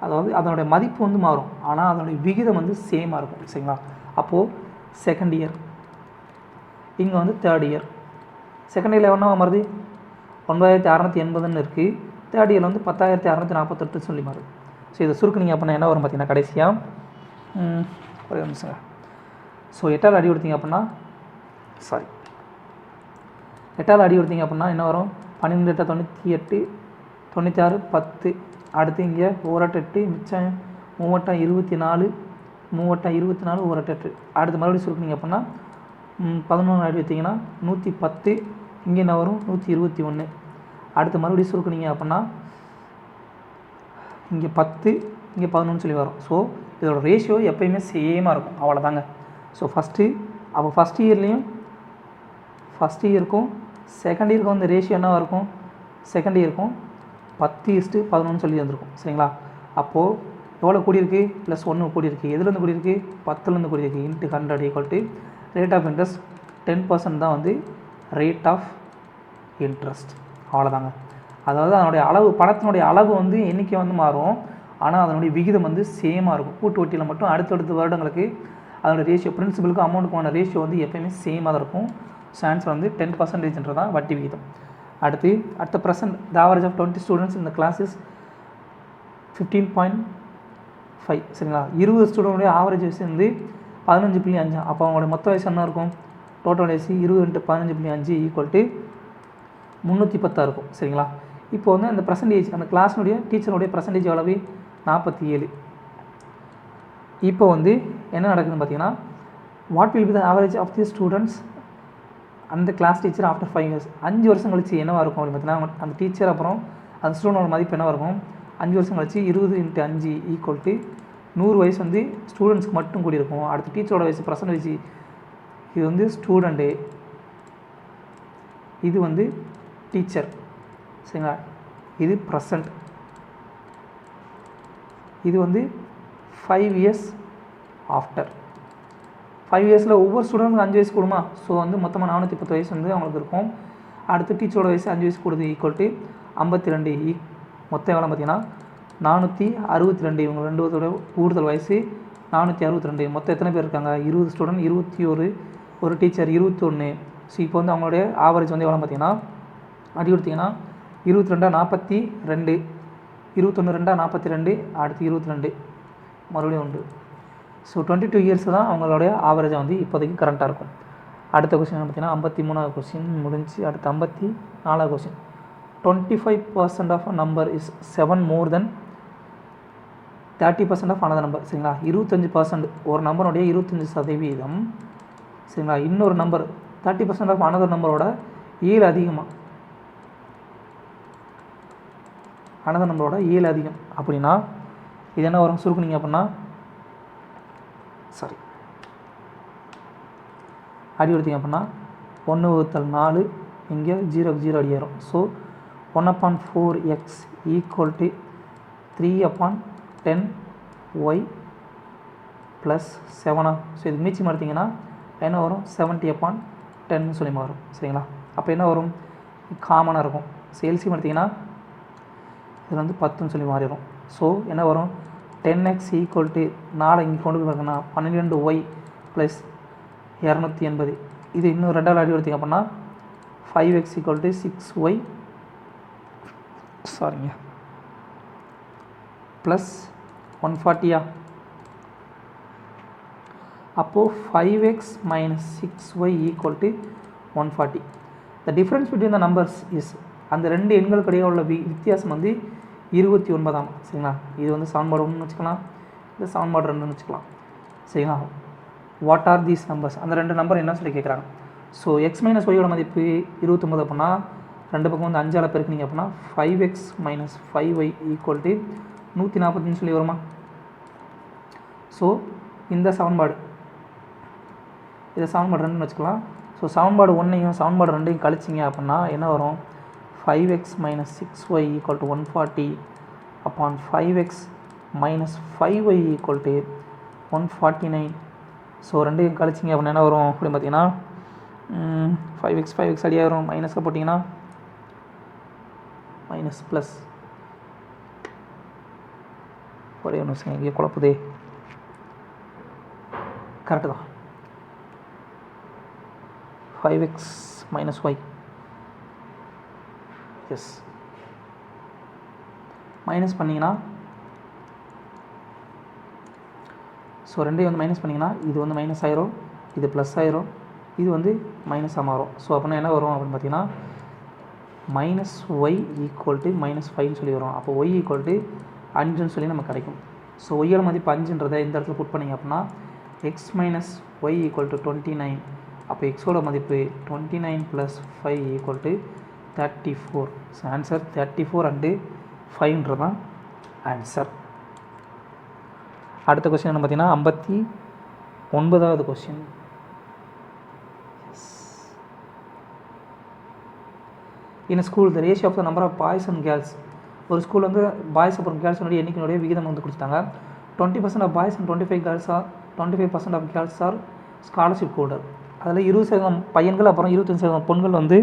அதாவது அதனுடைய மதிப்பு வந்து மாறும், ஆனால் அதனுடைய விகிதம் வந்து சேமாக இருக்கும். சரிங்களா? அப்போது செகண்ட் இயர், இங்கே வந்து தேர்ட் இயர். செகண்ட் இயரில் எவ்வளோ மாறுது? 9,680ன்னு இருக்குது. தேர்ட் இயரில் வந்து 10,648 சொல்லி மாறுது. ஸோ இதை சுருக்குனிங்க அப்படின்னா என்ன வரும் பார்த்தீங்கன்னா கடைசியாக ஒரே நிமிஷங்க. ஸோ எட்டால் அடி கொடுத்தீங்க அப்படின்னா என்ன வரும்? 12 8 98 96 10. அடுத்து இங்கே 1 8 மிச்சம் 3 24 1 8. அடுத்து மறுபடியும் சுருக்குனிங்க அப்படின்னா 11 அடி வைத்திங்கன்னா 110. இங்கே என்ன வரும்? 121. அடுத்து மறுபடியும் சுருக்குனிங்க அப்படின்னா இங்கே 10 இங்கே 11 சொல்லி வரும். ஸோ இதோட ரேஷியோ எப்போயுமே சேமாக இருக்கும். அவ்வளோதாங்க. ஸோ ஃபஸ்ட் இயருக்கும் செகண்ட் இயருக்கும் வந்து ரேஷியோ என்னவாக இருக்கும்? செகண்ட் இயருக்கும் 10:11 சொல்லி வந்திருக்கும். சரிங்களா? அப்போது எவ்வளோ கூடியிருக்கு? +1 கூடியிருக்கு. எதுலேருந்து கூடியிருக்கு? 10லேருந்து கூடியிருக்கு. × 100 = ரேட் ஆஃப் இன்ட்ரெஸ்ட் 10% தான் வந்து ரேட் ஆஃப் இன்ட்ரெஸ்ட். அவ்வளோதாங்க. அதாவது அதனுடைய அளவு, பணத்தினுடைய அளவு வந்து எண்ணிக்கை வந்து மாறும், ஆனால் அதனுடைய விகிதம் வந்து சேமாக இருக்கும். கூட்டு வட்டியில் மட்டும் அடுத்தடுத்த வருடங்களுக்கு அதோடய ரேஷியோ, பிரின்சிபலுக்கும் அமௌண்ட்டுக்கான ரேஷியோ வந்து எப்போயுமே சேமாக தான் இருக்கும். ஸோ ஆன்சர் வந்து 10% தான் வட்டி விகிதம். அடுத்த present the average of 20 students இந்த கிளாஸ் இஸ் 15.5. சரிங்களா? 20 ஸ்டூடெண்ட்டுடைய ஆவரேஜ் வயசு வந்து 15.5. அப்போ அவங்களுடைய மொத்த வயசு என்ன இருக்கும்? டோட்டல் வயசு 20 × 15.5 = 310 இருக்கும். சரிங்களா? இப்போ வந்து அந்த பர்சன்டேஜ், அந்த கிளாஸினுடைய டீச்சருடைய பர்சன்டேஜ் எவ்வளவு? 47. இப்போ வந்து என்ன நடக்குதுன்னு பார்த்தீங்கன்னா what will be the average of the students அந்த கிளாஸ் டீச்சர் ஆஃப்டர் 5 இயர்ஸ். 5 வருஷம் கழிச்சு என்னவாக இருக்கும் அப்படின்னு பார்த்தீங்கன்னா அந்த டீச்சர் அப்புறம் அந்த ஸ்டூடெண்டோட மதிப்பு என்னவாக இருக்கும்? 5 வருஷம் கழிச்சு 20 × 5 = 100 வயசு வந்து ஸ்டூடெண்ட்ஸ்க்கு மட்டும் கூடி இருக்கும். அடுத்து டீச்சரோட வயசு பர்சன்டேஜ், இது வந்து ஸ்டூடெண்ட்டு, இது வந்து டீச்சர். சரிங்களா? இது ப்ரெசண்ட், இது வந்து 5 இயர்ஸ் ஆஃப்டர். 5 இயர்ஸில் ஒவ்வொரு ஸ்டூடெண்ட்டுக்கு 5 வயசு கூடுமா? ஸோ வந்து மொத்தமாக 410 வயசு வந்து அவங்களுக்கு இருக்கும். அடுத்து டீச்சரோட வயசு 5 வயசு கூடுது = 52. மொத்தம் எவ்வளோ பார்த்தீங்கன்னா 462. இவங்க 2 பேரோட கூடுதல் வயசு 462. மொத்தம் எத்தனை பேர் இருக்காங்க? 20 ஸ்டூடெண்ட், 21, ஒரு டீச்சர் 21. ஸோ இப்போ வந்து அவங்களுடைய ஆவரேஜ் வந்து எவ்வளோ பார்த்தீங்கன்னா அடி கொடுத்தீங்கன்னா 22 42, 21 42, அடுத்து 22 மறுபடியும் உண்டு. ஸோ 22 இயர்ஸ் தான் அவங்களுடைய ஆவரேஜாக வந்து இப்போதைக்கு கரண்ட்டாக இருக்கும். அடுத்த கொஸ்டின் என்ன பார்த்தீங்கன்னா 53வது கொஸ்டின் முடிஞ்சு. அடுத்து 54வது question. 25% of a number is 7 more than 30% of another number. சரிங்களா? 25% ஒரு நம்பருடைய 25%, சரிங்களா, இன்னொரு நம்பர் 30% ஆஃப் another நம்பரோட 7 அதிகமாக, another நம்பரோட 7 அதிகம் அப்படின்னா இது என்ன வரும்? சுருக்குனிங்க அப்படின்னா சாரி அடி எடுத்திங்க அப்படின்னா 1/4 இங்கே 0 அடி ஏறும். So 1/4x equal to 3/10y plus 7. So இது மீச்சிங் எடுத்திங்கன்னா என்ன வரும் 70/10 சொல்லி மாறும். சரிங்களா? அப்போ என்ன வரும் காமனாக இருக்கும். ஸோ எல்சிஎம் எடுத்திங்கன்னா இதில் வந்து 10 சொல்லி மாறிடும். ஸோ என்ன வரும் 10x ஈக்குவல் டு 4 இங்கே கொண்டு போயிருக்குன்னா 12y ப்ளஸ் 280. இது இன்னும் 2வது அடி எடுத்திங்க அப்படின்னா 5x ஈக்குவல் டு 6y சாரிங்க ப்ளஸ் 140. அப்போது 5x minus 6y equal to 140. The difference between the numbers is அந்த ரெண்டு எண்களுக்கு இடையே உள்ள வித்தியாசம் வந்து 29. சரிங்களா? இது வந்து சமன்பாடு 1ன்னு வச்சுக்கலாம், இது சமன்பாடு 2ன்னு வச்சுக்கலாம். சரிங்களா? What are these numbers? அந்த ரெண்டு நம்பர் என்ன சொல்லி கேட்குறாங்க. ஸோ எக்ஸ் மைனஸ் ஒய்யோட மதிப்பு 29 அப்படின்னா ரெண்டு பக்கம் வந்து 5ஆல் பெருக்குனிங்க அப்படின்னா 5x minus 5y equal to 140 சொல்லி வருமா? ஸோ இந்த சமன்பாடு இதை சமன்பாடு 2ன்னு வச்சுக்கலாம். ஸோ சமன்பாடு 1ஐயும் சமன்பாடு 2ஐயும் கழிச்சிங்க அப்படின்னா என்ன வரும் 5x minus 6y equal to 140 upon 5x minus 5y equal to 149. So ரெண்டையும் கழிச்சிங்க அப்படின்னா என்ன வரும் அப்படின்னு பார்த்தீங்கன்னா 5x அடியாக வரும். மைனஸாக போட்டிங்கன்னா மைனஸ் ப்ளஸ் ஒரே ஒன்று விஷயம் இங்கே குழப்புதே. கரெக்டு தான். 5x minus y S minus பண்ணிங்கன்னா ஸோ ரெண்டையும் வந்து மைனஸ் பண்ணிங்கன்னா இது வந்து மைனஸ் ஆயிரும், இது ப்ளஸ் ஆயிரும், இது வந்து மைனஸாக மாறும். ஸோ அப்படின்னா என்ன வரும் அப்படின்னு பார்த்தீங்கன்னா மைனஸ் ஒய் ஈக்குவல் டு -5 சொல்லி வரும். அப்போ ஒய் ஈக்குவல் டு 5ன்னு சொல்லி நமக்கு கிடைக்கும். ஸோ ஒய்யோட மதிப்பு 5ன்றதை இந்த இடத்துல புட் பண்ணிங்க அப்படின்னா x minus y equal to 29. அப்போ எக்ஸோட மதிப்பு 29 + 5 equal to 34. So answer 34 and 5ன்றது தான் ஆன்சர். அடுத்த கொஸ்டின் என்ன பார்த்தீங்கன்னா 59வது question. In school the ratio of the number of boys and girls. ஒரு ஸ்கூல் வந்து பாய்ஸ் அப்புறம் கேர்ள்ஸோடைய எண்ணிக்கையுடைய விகிதம் வந்து கொடுத்துட்டாங்க. 20% of boys and 25% of girls are scholarship holder. அதில் 20% பையன்கள் அப்புறம் 25% பொண்கள் வந்து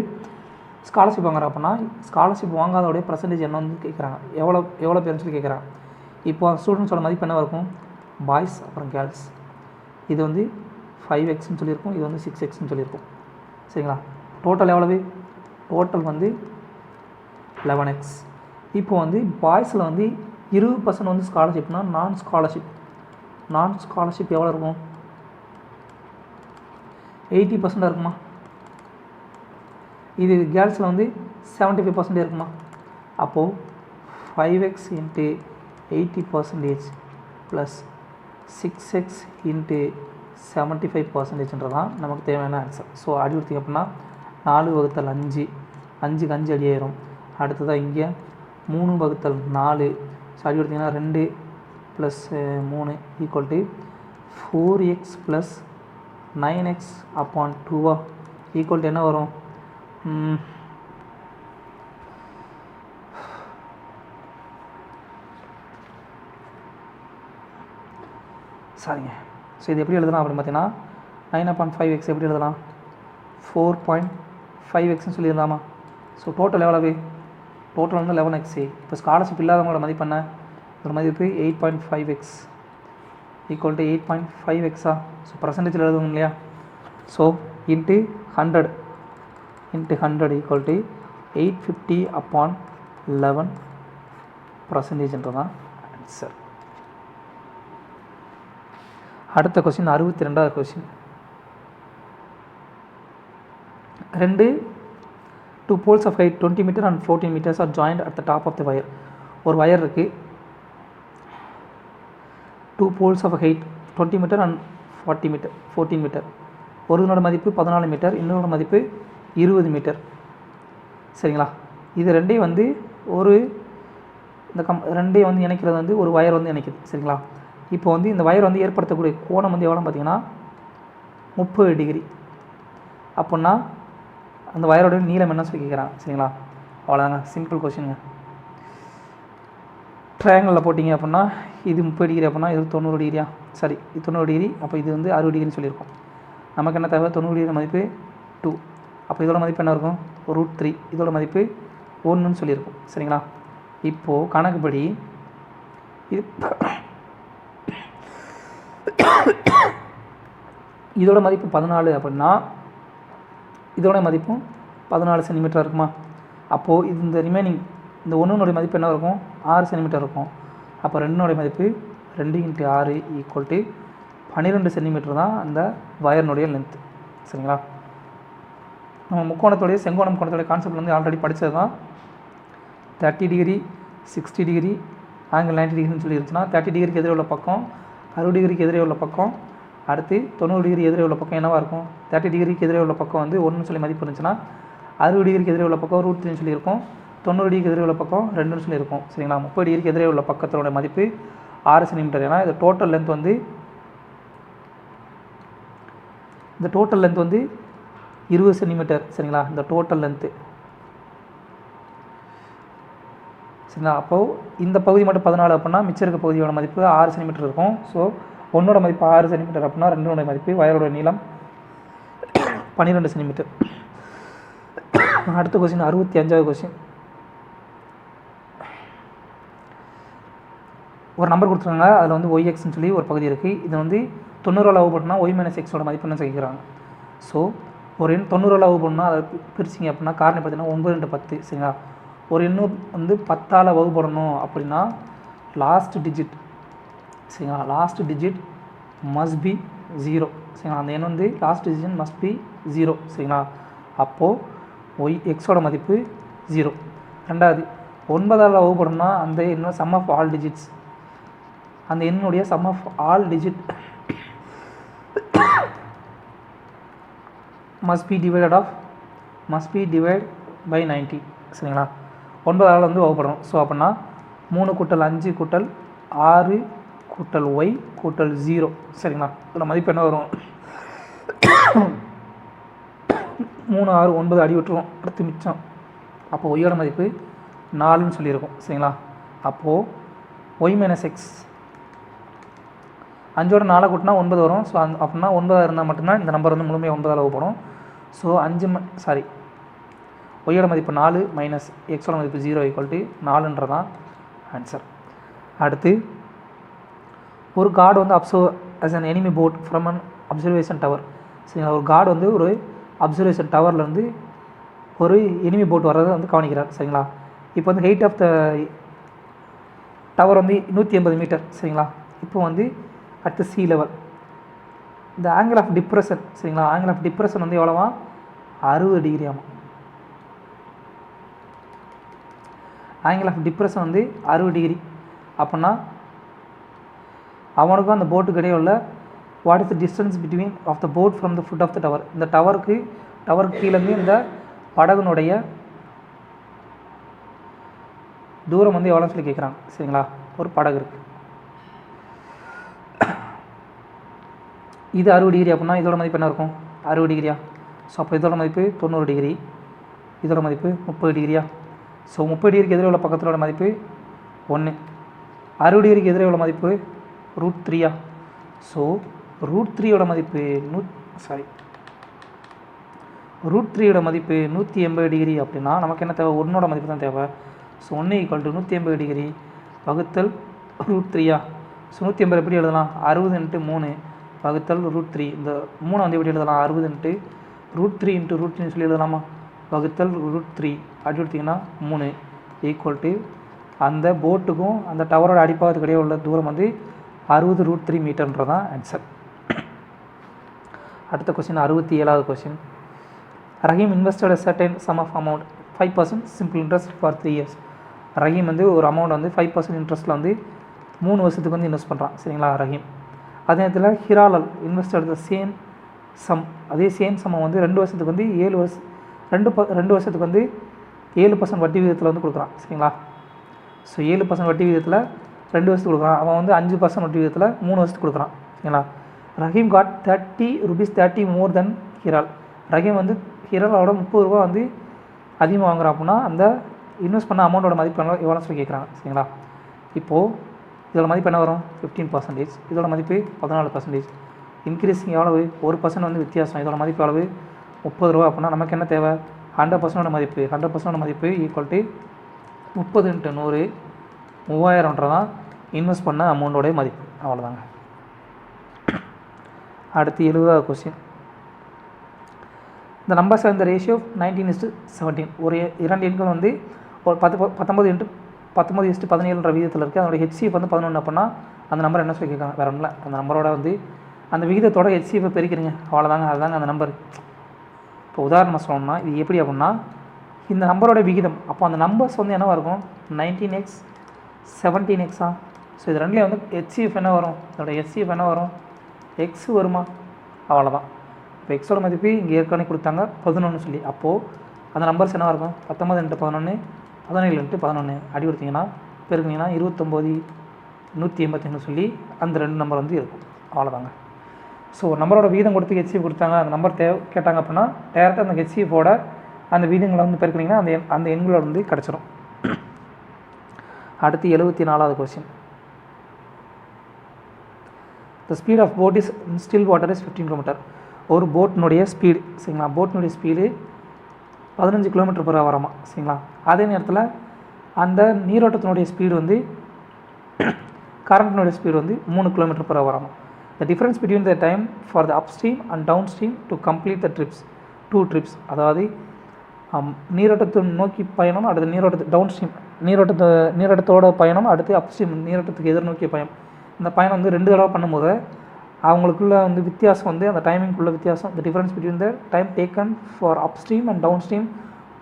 ஸ்காலர்ஷிப் வாங்குற அப்படின்னா ஸ்காலர்ஷிப் வாங்காதோடைய பர்சன்டேஜ் என்ன வந்து கேட்குறாங்க, எவ்வளோ பேருன்னு சொல்லி கேட்குறாங்க. இப்போ ஸ்டூடெண்ட்ஸோட மதிப்பு என்ன இருக்கும் பாய்ஸ் அப்புறம் கேர்ள்ஸ் இது வந்து 5xன்னு சொல்லியிருக்கும், இது வந்து 6xன்னு சொல்லியிருக்கும். சரிங்களா? டோட்டல் எவ்வளவு? டோட்டல் வந்து 11x. இப்போ வந்து பாய்ஸில் வந்து 20% வந்து ஸ்காலர்ஷிப்னா நான் ஸ்காலர்ஷிப் எவ்வளோ இருக்கும் 80% இருக்குமா? இது கேர்ள்ஸில் வந்து 75% இருக்குமா? அப்போது 5x × 80% ப்ளஸ் 6x × 75%ன்றதான் நமக்கு தேவையான ஆன்சர். ஸோ அடி கொடுத்திங்க அப்படின்னா 4/5 5க்கு 5 அடி ஆயிரும். அடுத்ததாக இங்கே 3/4. ஸோ அடி கொடுத்திங்கன்னா 2 + 3 equal to 4x + 9x upon 2 equal to என்ன வரும் சாரிங்க. ஸோ இது எப்படி எழுதலாம் அப்படின்னு பார்த்தீங்கன்னா 9/5x எப்படி எழுதலாம் 4.5xன்னு சொல்லிடலாமா? ஸோ டோட்டல் எவ்வளவு? டோட்டல் வந்து 11x. இப்போ ஸ்காலர்ஷிப் இல்லாதவங்களோட மதிப்பு என்ன? ஒரு மதிப்பு 8.5x ஈக்குவல் டு 8.5xா? ஸோ பர்சன்டேஜில் எழுதுவோம் இல்லையா? ஸோ இன்ட்டு 100 ஈக்குவல் டு 850/11%ன்றதான் ஆன்சர். அடுத்த கொஸ்டின் 62வது question. two poles of height 20 meter and 14 meters are joined at the top of the wire. ஒரு வயர் இருக்குது, 2 poles of height 20 meter and 14 meter. ஒருவனோட மதிப்பு 14 metre, இன்னொரு மதிப்பு 20 மீட்டர். சரிங்களா? இது ரெண்டையும் வந்து ரெண்டையும் வந்து இணைக்கிறது வந்து ஒரு வயர் வந்து இணைக்குது. சரிங்களா? இப்போ வந்து இந்த வயர் வந்து ஏற்படுத்தக்கூடிய கோணம் வந்து எவ்வளோ பார்த்தீங்கன்னா 30 டிகிரி. அப்படின்னா அந்த வயரோட நீளம் என்ன சொல்லி கேட்குறான் சரிங்களா. அவ்வளோதாங்க, சிம்பிள் கொஷினுங்க. ட்ரையாங்கிளில் போட்டிங்க அப்படின்னா இது 30 டிகிரி அப்படின்னா இது 90 டிகிரியா, சாரி இது 90 டிகிரி, அப்போ இது வந்து 60 டிகிரின்னு சொல்லியிருக்கோம். நமக்கு என்ன தேவை, 90 டிகிரி மதிப்பு 2, அப்போ இதோட மதிப்பு என்ன இருக்கும் √3, இதோட மதிப்பு 1ன்னு சொல்லியிருக்கும் சரிங்களா. இப்போது கணக்குப்படி இது இதோட மதிப்பு 14 அப்படின்னா இதோட மதிப்பும் 14 சென்டிமீட்டர் இருக்குமா. அப்போது இது இந்த ரிமைனிங் இந்த 1னுடைய மதிப்பு என்ன இருக்கும் 6 சென்டிமீட்டர் இருக்கும். அப்போ 2னுடைய மதிப்பு 2 × 6 = 12 சென்டிமீட்டர் தான் அந்த வயர்னுடைய லென்த்து சரிங்களா. நம்ம முக்கோணத்துடைய செங்கோணம் கோணத்துடைய கான்செப்ட் வந்து ஆல்ரெடி படித்தது தான். 30 டிகிரி 60 டிகிரி ஆங்கிள் 90 டிகிரின்னு சொல்லி இருந்துச்சுன்னா 30 டிகிரிக்கு எதிரே உள்ள பக்கம் 60 டிகிரிக்கு எதிரே உள்ள பக்கம், அடுத்து 90 டிகிரி எதிரே உள்ள பக்கம் என்னவாக இருக்கும், 30 டிகிரிக்கு எதிரே உள்ள பக்கம் வந்து 1ன்னு சொல்லி மதிப்பு இருந்துச்சுன்னா 60 டிகிரிக்கு எதிரே உள்ள பக்கம் √3ன்னு சொல்லியிருக்கும், 90 டிகிரிக்கு எதிரே உள்ள பக்கம் 2ன்னு சொல்லியிருக்கும் சரிங்களா. 30 டிகிரிக்கு எதிரே உள்ள பக்கத்தோட மதிப்பு 6 சென்டிமீட்டர். ஏன்னா இது டோட்டல் லென்த் வந்து இந்த டோட்டல் லென்த் வந்து 20 சென்டிமீட்டர் சரிங்களா. இந்த டோட்டல் லென்த்து சரிங்களா. அப்போது இந்த பகுதி மட்டும் 14 அப்படின்னா மிச்சம் இருக்க பகுதியோட மதிப்பு 6 சென்டிமீட்டர் இருக்கும். ஸோ 1ஓட மதிப்பு 6 சென்டிமீட்டர் அப்படின்னா 2ஓட மதிப்பு வயரோட நீளம் 12 சென்டிமீட்டர். அடுத்த கொஸ்டின் 65வது கொஸ்டின். ஒரு நம்பர் கொடுத்துருக்காங்க, அதில் வந்து YXன்னு சொல்லி ஒரு பகுதி இருக்குது. இது வந்து 90 அளவு போட்டோம்னா Y - Xோட மதிப்பு என்ன கேட்குறாங்க. ஸோ ஒரு எண் 90 அளவு போடணும்னா அதை பிரிச்சிங்க அப்படின்னா காரணம் பார்த்தீங்கன்னா 9 × 10 சரிங்களா. ஒரு எண்ணு வந்து 10ஆல் வகுப்படணும் அப்படின்னா லாஸ்ட் டிஜிட் சரிங்களா, லாஸ்ட் டிஜிட் மஸ்ட் பி 0 சரிங்களா. அந்த எண் வந்து லாஸ்ட் டிஜிட் மஸ்ட் பி 0 சரிங்களா. அப்போது Xோட மதிப்பு 0. ரெண்டாவது 9ஆல் வகுப்படணும்னா அந்த எண்ணோட சம் ஆஃப் ஆல் டிஜிட்ஸ், அந்த எண்ணுடைய sum of all digit must be divided by 90 சரிங்களா. 9ஆல் வந்து வகுப்படணும். ஸோ அப்படின்னா 3 × 5 = 6 + Y = 0 சரிங்களா. இதோட மதிப்பு என்ன வரும் 3 6 9 அடி விட்டுருவோம், அடுத்து மிச்சம். அப்போது ஒய்யோட மதிப்பு 4ன்னு சொல்லியிருக்கோம் சரிங்களா. அப்போது Y - X 5ஓட 4 கூட்டினா 9 வரும். ஸோ அப்படின்னா 9 இருந்தால் மட்டும்தான் இந்த நம்பர் வந்து முழுமையாக 9ஆல் வகுப்படும். ஸோ ஒய்யோட மதிப்பு 4 - Xோட மதிப்பு 0 = 4ன்றதான் ஆன்சர். அடுத்து ஒரு கார்டு வந்து observe as an enemy boat from an observation tower சரிங்களா. ஒரு கார்டு வந்து ஒரு அப்சர்வேஷன் டவர்லேருந்து ஒரு எனிமி போட் வர்றதை வந்து கவனிக்கிறார் சரிங்களா. இப்போ வந்து ஹைட் ஆஃப் த டவர் வந்து 180 மீட்டர் சரிங்களா. இப்போ வந்து அட் த சி லெவல் இந்த ஆங்கிள் ஆஃப் டிப்ரெஷன் சரிங்களா, ஆங்கிள் ஆஃப் டிப்ரெஷன் வந்து எவ்வளோவா 60 டிகிரி ஆமாம். ஆங்கிள் ஆஃப் டிப்ரெஷன் வந்து 60 டிகிரி அப்படின்னா அவனுக்கும் அந்த போட்டுக்கு இடையே உள்ள what is the distance between of the boat from the foot of the tower, இந்த டவருக்கு கீழேருந்து இந்த படகுனுடைய தூரம் வந்து எவ்வளோன்னு சொல்லி கேட்குறாங்க சரிங்களா. ஒரு படகு இருக்குது, இது 60 டிகிரி அப்படின்னா இதோட மதிப்பு என்ன இருக்கும் 60 டிகிரியா. ஸோ அப்போ இதோட மதிப்பு 90 டிகிரி, இதோட மதிப்பு 30 டிகிரியா. ஸோ 30 டிகிரிக்கு எதிரே உள்ள பக்கத்தோட மதிப்பு 1, 60 டிகிரிக்கு எதிரே உள்ள மதிப்பு √3யா. ஸோ √3யோட மதிப்பு √3யோட மதிப்பு 180 டிகிரி அப்படின்னா நமக்கு என்ன தேவை 1ஓட மதிப்பு தான் தேவை. ஸோ 1 = 180 டிகிரி வகுத்தல் √3யா. ஸோ 180 எப்படி எழுதலாம் 60 × 3 வகுத்தல் √3. இந்த 3 வந்து எப்படி எழுதலாம் 60 × √3 × √3 சொல்லி எழுதலாமா, வகுத்தல் √3 அப்படி எடுத்திங்கன்னா 3 = அந்த போட்டுக்கும் அந்த டவரோட அடிப்பாகத்துக்கு இடையே உள்ள தூரம் வந்து 60 √3 மீட்டர்ன்றதான் ஆன்சர். அடுத்த கொஸ்டின் 67வது question. Rahim invested a certain sum of amount 5% simple interest for 3 years. Rahim வந்து ஒரு அமௌண்ட் வந்து 5% இன்ட்ரெஸ்ட்டில் வந்து 3 வருஷத்துக்கு வந்து இன்வெஸ்ட் பண்ணுறான் சரிங்களா ரஹீம். அதே நேரத்தில் ஹிராலல் இன்வெஸ்டட் த சேம் சம், அதே சேம் சம்மை வந்து 2 வருஷத்துக்கு வந்து 2 வருஷத்துக்கு வந்து 7% வட்டி விகிதத்தில் வந்து கொடுக்குறான் சரிங்களா. ஸோ 7% வட்டி விகிதத்தில் 2 வருஷத்துக்கு கொடுக்குறான். அவன் வந்து 5% வட்டி விகிதத்தில் 3 வருஷத்துக்கு கொடுக்குறான். சரிங்களா? ரஹீம் காட் 30 rupees 30 மோர் தென் ஹிரால். ரஹீம் வந்து ஹிராலோட 30 ரூபா வந்து அதிகமாக வாங்குறான் அப்படின்னா அந்த இன்வெஸ்ட் பண்ண அமௌண்ட்டோட மதிப்பு எவ்வளோ சொல்லி கேட்குறாங்க. சரிங்களா? இப்போது இதோட மதிப்பு என்ன வரும்? 15%. இதோட மதிப்பு 14%. இன்க்ரீஸிங் எவ்வளவு? 1% வந்து வித்தியாசம். இதோட மதிப்பு எவ்வளவு? 30 ரூபா. அப்படின்னா நமக்கு என்ன தேவை? 100% மதிப்பு. 100% மதிப்பு ஈக்குவல் டு 30 × 100 3000ன்றதான் இன்வெஸ்ட் பண்ண அமௌண்ட்டோடைய மதிப்பு. அவ்வளோதாங்க. அடுத்து 70வது கொஸ்டின். இந்த நம்பர்ஸ் இந்த ரேஷியோ 19:17. ஒரு 2 எண்கள் வந்து ஒரு 19:17 விகிதத்தில் இருக்குது. அதோட HCF வந்து 11 அப்படின்னா அந்த நம்பர் என்ன சொல்லி கேட்காங்க? வேறு ஒன்றும் இல்லை, அந்த நம்பரோட வந்து அந்த விகிதத்தோட HCF பெருக்கிறீங்க. அவ்வளோதாங்க. அதுதாங்க அந்த நம்பர். இப்போ உதாரணம் சொல்லணும்னா இது எப்படி அப்படின்னா இந்த நம்பரோட விகிதம். அப்போ அந்த நம்பர்ஸ் வந்து என்னவாக இருக்கும்? 19x 17x. ஸோ இது ரெண்டுலேயும் வந்து HCF என்ன வரும்? இதோட HCF என்ன வரும்? எக்ஸ் வருமா? அவ்வளோதான். இப்போ எக்ஸோட மதிப்பு இங்கே ஏற்கனவே கொடுத்தாங்க 11 சொல்லி. அப்போது அந்த நம்பர்ஸ் என்னவாக இருக்கும்? 19 × 11 17 × 11 அடி கொடுத்தீங்கன்னா பெருக்குனீங்கன்னா 29 185 சொல்லி அந்த 2 நம்பர் வந்து இருக்கும். அவ்வளோதாங்க. ஸோ நம்பரோட விகிதம் கொடுத்து HCF கொடுத்தாங்க, அந்த நம்பர் கேட்டாங்க அப்படின்னா டேரெக்டாக அந்த HCFோட அந்த விகிதங்களை வந்து பெருக்குனீங்கன்னா அந்த எண்களோட வந்து கிடச்சிரும். அடுத்து 74வது question. The speed of boat is still water is 15 km. ஒரு போட்டினுடைய ஸ்பீடு, சரிங்களா, போட்டினுடைய ஸ்பீடு 15 km/h வரமா, சரிங்களா. அதே நேரத்தில் அந்த நீரோட்டத்தினுடைய ஸ்பீடு வந்து கரண்ட்டினுடைய ஸ்பீடு வந்து 3 km/h வரமா. The difference between the time for the upstream and down stream to complete the trips 2 trips. அதாவது நீரோட்டத்தை நோக்கி பயணம், அடுத்து டவுன் ஸ்ட்ரீம் நீரோட்டத்தோட பயணம், அடுத்து அப்ஸ்ட்ரீம் நீரோட்டத்துக்கு எதிர்நோக்கிய பயணம். இந்த பயணம் வந்து 2 தடவை பண்ணும்போது அவங்களுக்குள்ள வந்து வித்தியாசம் வந்து அந்த டைமிங்குள்ள வித்தியாசம். The difference between the time taken for upstream and down stream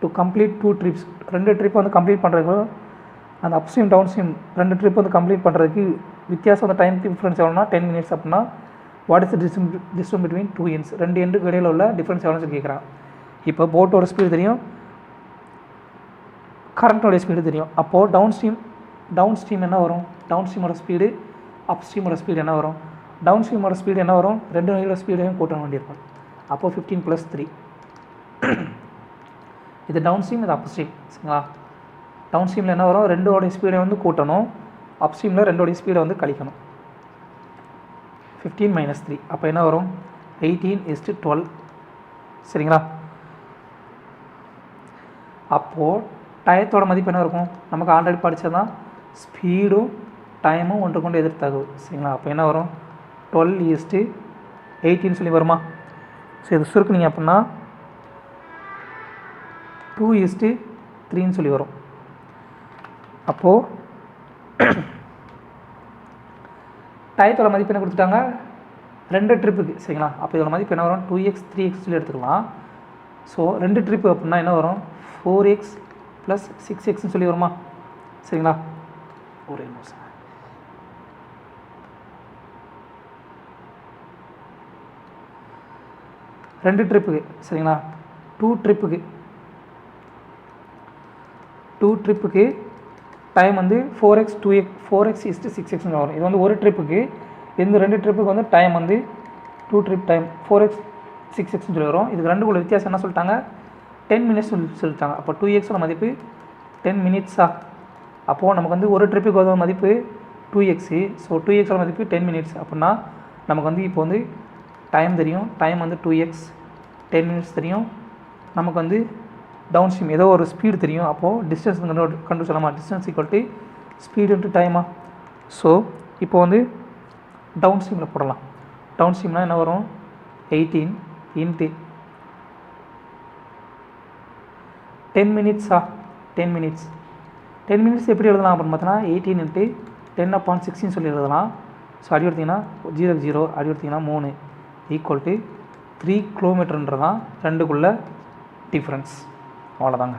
to complete 2 trips. 2 trip வந்து கம்ப்ளீட் பண்ணுறதுக்கு அந்த அப்ஸ்ட்ரீம் டவுன் ஸ்ட்ரீம் 2 ட்ரிப் வந்து கம்ப்ளீட் பண்ணுறதுக்கு வித்தியாசம். அந்த டைம் டிஃப்ரென்ஸ் எவ்வளோனா 10 minutes. அப்படின்னா what is the distance between 2 ends? 2 எண்டுக்கு இடையில் உள்ள டிஃப்ரென்ஸ் எவ்வளோன்னு கேட்குறாங்க. இப்போ போட்டோட ஸ்பீடு தெரியும், கரண்ட்டோடைய ஸ்பீடு தெரியும். அப்போது டவுன் ஸ்ட்ரீம் என்ன வரும்? டவுன் ஸ்ட்ரீமோட ஸ்பீடு அப்ஸ்ட்ரீமோட ஸ்பீடு என்ன வரும்? டவுன் ஸ்ட்ரீமோட ஸ்பீடு என்ன வரும்? 2 வகையோட ஸ்பீடையும் கூட்ட வேண்டியிருக்கும். அப்போது 15 + 3. இது டவுன் ஸ்ட்ரீம், இது அப்ஸ்ட்ரீம், சரிங்களா. டவுன் ஸ்ட்ரீமில் என்ன வரும்? 2 ஸ்பீடை வந்து கூட்டணும், அப்ஸ்ட்ரீமில் 2 ஸ்பீடை வந்து கழிக்கணும். 15 - 3 அப்போ என்ன வரும்? 18:12, சரிங்களா. அப்போது டயத்தோட மதிப்பு என்ன இருக்கும்? நமக்கு ஆல்ரெடி படித்ததான் ஸ்பீடும் டைமும் ஒன்று கொண்டு எதிர்த்தகவு, சரிங்களா. அப்போ என்ன வரும்? 12:18 சொல்லி வருமா? ஸோ இது சுருக்குனிங்க அப்படின்னா 2:3 சொல்லி வரும். அப்போது டயத்தோட மதிப்பு என்ன கொடுத்துட்டாங்க? 2 ட்ரிப்புக்கு, சரிங்களா. அப்போ இதோட மதிப்பு என்ன வரும்? 2x 3x சொல்லி எடுத்துக்கலாம். ஸோ 2 ட்ரிப்பு அப்படின்னா என்ன வரும்? 4x + 6x சொல்லி வருமா? சரிங்களா. ஒரே நிமிஷம். ரெண்டு ட்ரிப்புக்கு, சரிங்களா. 2 ட்ரிப்புக்கு டைம் வந்து 4x 6x வரும். இது வந்து ஒரு ட்ரிப்புக்கு. இந்த 2 ட்ரிப்புக்கு வந்து டைம் வந்து 2 ட்ரிப் டைம் 4x 6x சொல்லி வரும். இதுக்கு ரெண்டுக்குள்ள வித்தியாசம் என்ன சொல்லிட்டாங்க? 10 minutes சொல்லிட்டாங்க. அப்போ 2xோட மதிப்பு 10 minutes. அப்போது நமக்கு வந்து ஒரு ட்ரிப்புக்கு வந்து மதிப்பு 2x. ஸோ 2xோட மதிப்பு 10 minutes. அப்படின்னா நமக்கு வந்து இப்போ வந்து டைம் தெரியும், டைம் வந்து 2x, 10 minutes தெரியும். நமக்கு வந்து டவுன் ஸ்ட்ரீம் ஏதோ ஒரு ஸ்பீடு தெரியும். அப்போது டிஸ்டன்ஸ் கண்டுபிடிச்சலாமா? Distance equal to speed into டைமா. ஸோ இப்போ வந்து டவுன் ஸ்ட்ரீமில் போடலாம். டவுன் ஸ்ட்ரீம்னால் என்ன வரும்? 18 × 10 minutes. 10 minutes. 10 minutes எப்படி எழுதலாம் அப்படின்னு பார்த்தோன்னா 18 × 10/16 சொல்லி எழுதலாம். ஸோ அடி எடுத்திங்கன்னா 0 0 அடி எடுத்திங்கன்னா 3 ஈக்குவல் டு 3 km ரெண்டுக்குள்ள டிஃப்ரென்ஸ். அவ்வளோதாங்க.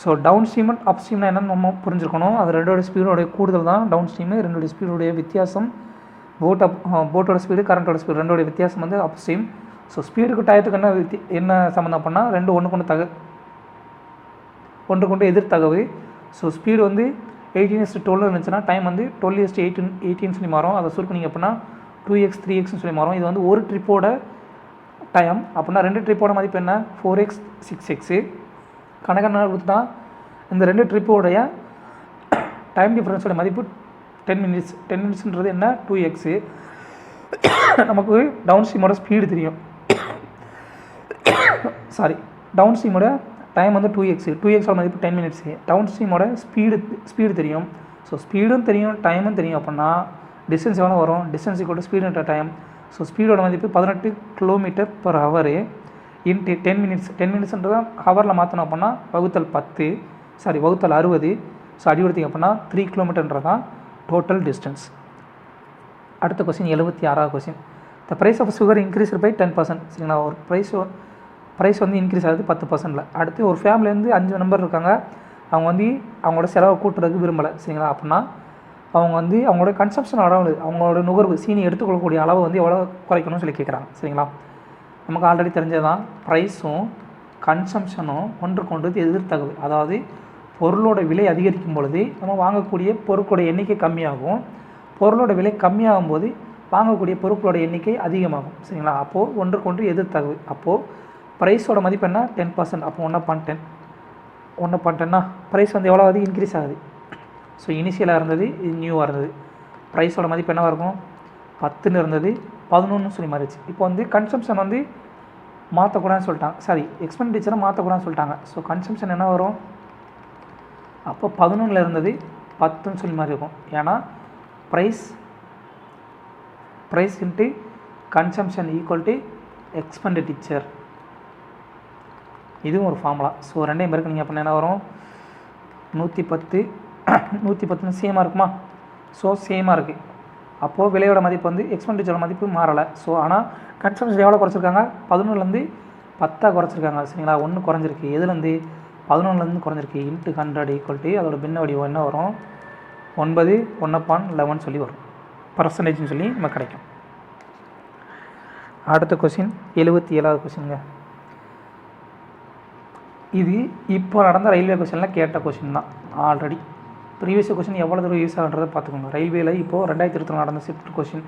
ஸோ டவுன் ஸ்ட்ரீம் அண்ட் அப் ஸ்ட்ரீம்னா என்னென்னு நம்ம புரிஞ்சுருக்கணும். அது 2 ஸ்பீடோடைய கூடுதல் தான் டவுன் ஸ்ட்ரீமு. 2 ஸ்பீடோடைய வித்தியாசம் போட்டோட ஸ்பீடு, கரண்ட்டோட ஸ்பீடு 2 வித்தியாசம் வந்து அப் ஸ்ட்ரீம். ஸோ ஸ்பீடுக்கு டயத்துக்கு என்ன சம்மந்தம் அப்படின்னா 2 ஒன்று கொண்டு எதிர்த்தகவு. ஸோ ஸ்பீடு வந்து 18:12 இருந்துச்சுன்னா டைம் வந்து 12:18 சொல்லி மாறும். அதை சுருக்குனிங்க அப்படின்னா 2x 3xன்னு சொல்லி மாறும். இது வந்து ஒரு ட்ரிப்போட டைம் அப்படின்னா 2 ட்ரிப்போட மதிப்பு என்ன 4x 6x. கணக்கென்ன கொடுத்துட்டா இந்த 2 ட்ரிப்போடைய டைம் டிஃப்ரென்ஸோட மதிப்பு 10 மினிட்ஸ். 10 மினிட்ஸ்ன்றது என்ன 2x. நமக்கு டவுன் ஸ்ட்ரீமோட ஸ்பீடு தெரியும். டவுன் ஸ்ட்ரீமோட டைம் வந்து 2xோட மதிப்பு 10 மினிட்ஸு. டவுன் ஸ்ட்ரீமோட ஸ்பீடு தெரியும். ஸோ ஸ்பீடும் தெரியும் டைமும் தெரியும் அப்படின்னா டிஸ்டன்ஸ் எவ்வளோ வரும், distance equal to speed time. So ஸ்பீடோட மதிப்பு 18 km/h இன்ட்டு 10 மினிட்ஸ். 10 மினிட்ஸ்ன்றதை ஹவரில் மாற்றணும் அப்படின்னா வகுத்தல் 60. ஸோ அடி கொடுத்திங்க அப்படின்னா 3 km தான் டோட்டல் டிஸ்டன்ஸ். அடுத்த கொஸ்டின் 76வது question. The price of sugar increase by 10%. சரிங்களா, ஒரு ப்ரைஸ் வந்து இன்க்ரீஸ் ஆகுது 10%. அடுத்து ஒரு ஃபேமிலியிலேருந்து 5 நம்பர் இருக்காங்க. அவங்க வந்து அவங்களோட செலவை கூட்டுறதுக்கு விரும்பலை. சரிங்களா, அப்படின்னா அவங்க வந்து அவங்களோட கன்சம்ஷன் அளவு, அவங்களோட நுகர்வு சீனி எடுத்துக்கொள்ளக்கூடிய அளவு வந்து எவ்வளோ குறைக்கணும்னு சொல்லி கேட்குறாங்க. சரிங்களா, நமக்கு ஆல்ரெடி தெரிஞ்சது தான் ப்ரைஸும் கன்சம்ஷனும் ஒன்றுக்கொண்டு எதிர்த்தகவு. அதாவது பொருளோட விலை அதிகரிக்கும் பொழுது நம்ம வாங்கக்கூடிய பொருட்களோட எண்ணிக்கை கம்மியாகும். பொருளோட விலை கம்மியாகும் போது வாங்கக்கூடிய பொருட்களோட எண்ணிக்கை அதிகமாகும். சரிங்களா, அப்போது ஒன்றுக்கொன்று எதிர்த்தகவு. அப்போது ப்ரைஸோட மதிப்பு என்ன 10%. அப்போ 1.10னா ப்ரைஸ் வந்து எவ்வளோ ஆகுது இன்க்ரீஸ் ஆகுது. ஸோ இனிஷியலாக இருந்தது இது நியூவாக இருந்தது. ப்ரைஸோட மதிப்பு என்னவாக இருக்கும் 10ன்னு இருந்தது 11ன்னு சொல்லி மாறிச்சு. இப்போ வந்து கன்சம்ஷன் வந்து மாற்றக்கூடாதுன்னு சொல்லிட்டாங்க. எக்ஸ்பெண்டிச்சரை மாற்றக்கூடாதுன்னு சொல்லிட்டாங்க. ஸோ கன்சம்ஷன் என்ன வரும் அப்போ 11ல் இருந்தது 10ன்னு சொல்லி மாதிரி இருக்கும். ஏன்னா price into consumption equal to expenditure. இதுவும் ஒரு ஃபார்முலா. ஸோ ரெண்டையும் பெருக்குனீங்க அப்படின்னா என்ன வரும் 110 சேமாக இருக்குமா. ஸோ சேமாக இருக்குது. அப்போது விலையோட மதிப்பு வந்து எக்ஸ்பெண்டிச்சரோட மதிப்பு மாறலை. ஸோ ஆனால் கன்சம்ஷன் எவ்வளோ குறைச்சிருக்காங்க 11லேருந்து 10 குறைச்சிருக்காங்க. சரிங்களா, 1 குறைஞ்சிருக்கு. எதுலேருந்து 11லேருந்து குறைஞ்சிருக்கு. இன்ட்டு 100 ஈக்குவல் டு அதோட பின்ன வடிவம் என்ன வரும் 9 1/11 சொல்லி வரும். பர்சன்டேஜ்னு சொல்லி நமக்கு கிடைக்கும். அடுத்த கொஸ்டின் 77வது கொஸ்டினுங்க. இது இப்போ நடந்த ரயில்வே கொஸ்டினில் கேட்ட கொஸ்டின் தான். ஆல்ரெடி ப்ரீவியஸ் கொஸ்டின் எவ்வளோ தூரம் யூஸ் ஆகுன்றதை பார்த்துக்கோங்க. ரயில்வேல இப்போது 2020 நடந்த ஷிஃப்ட் கொஸ்டின்.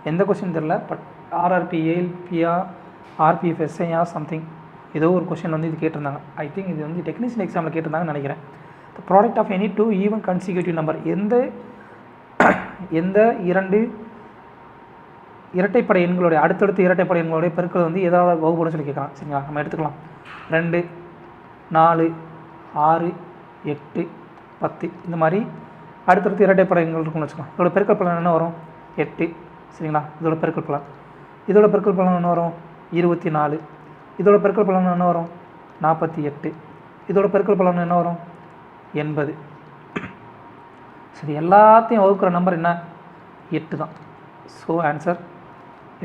எந்த கொஸ்டின் தெரில, பட் ஆர்ஆர்பி ஏஎல்பியா ஆர்பிஎஃப் எஸ்ஐயா சம்திங் ஏதோ ஒரு கொஸ்டின் வந்து இது கேட்டிருந்தாங்க. ஐ திங்க் இது வந்து டெக்னீஷியன் எக்ஸாமில் கேட்டிருந்தாங்கன்னு நினைக்கிறேன். The product of any 2 even consecutive number. எந்த 2 இரட்டைப்படை எண்களுடைய அடுத்தடுத்து இரட்டைப்படை எண்களுடைய பெருக்கள் வந்து எதாவது வகுப்புன்னு சொல்லி கேட்கலாம். சரிங்களா, நம்ம எடுத்துக்கலாம் 2 4 6 8 10 இந்த மாதிரி அடுத்தடுத்து இரட்டைப்படை எண்கள் இருக்குன்னு வச்சுக்கலாம். இதோட பெருக்கல் பலன் என்ன வரும் 8. சரிங்களா, இதோட பெருக்கல் பலன் என்ன வரும் 24. இதோட பெருக்கல் பலன் என்ன வரும் 48. இதோட பெருக்கல் பலன் என்ன வரும் 80. சரி, எல்லாத்தையும் வகுக்கிற நம்பர் என்ன 8 தான். ஸோ ஆன்சர்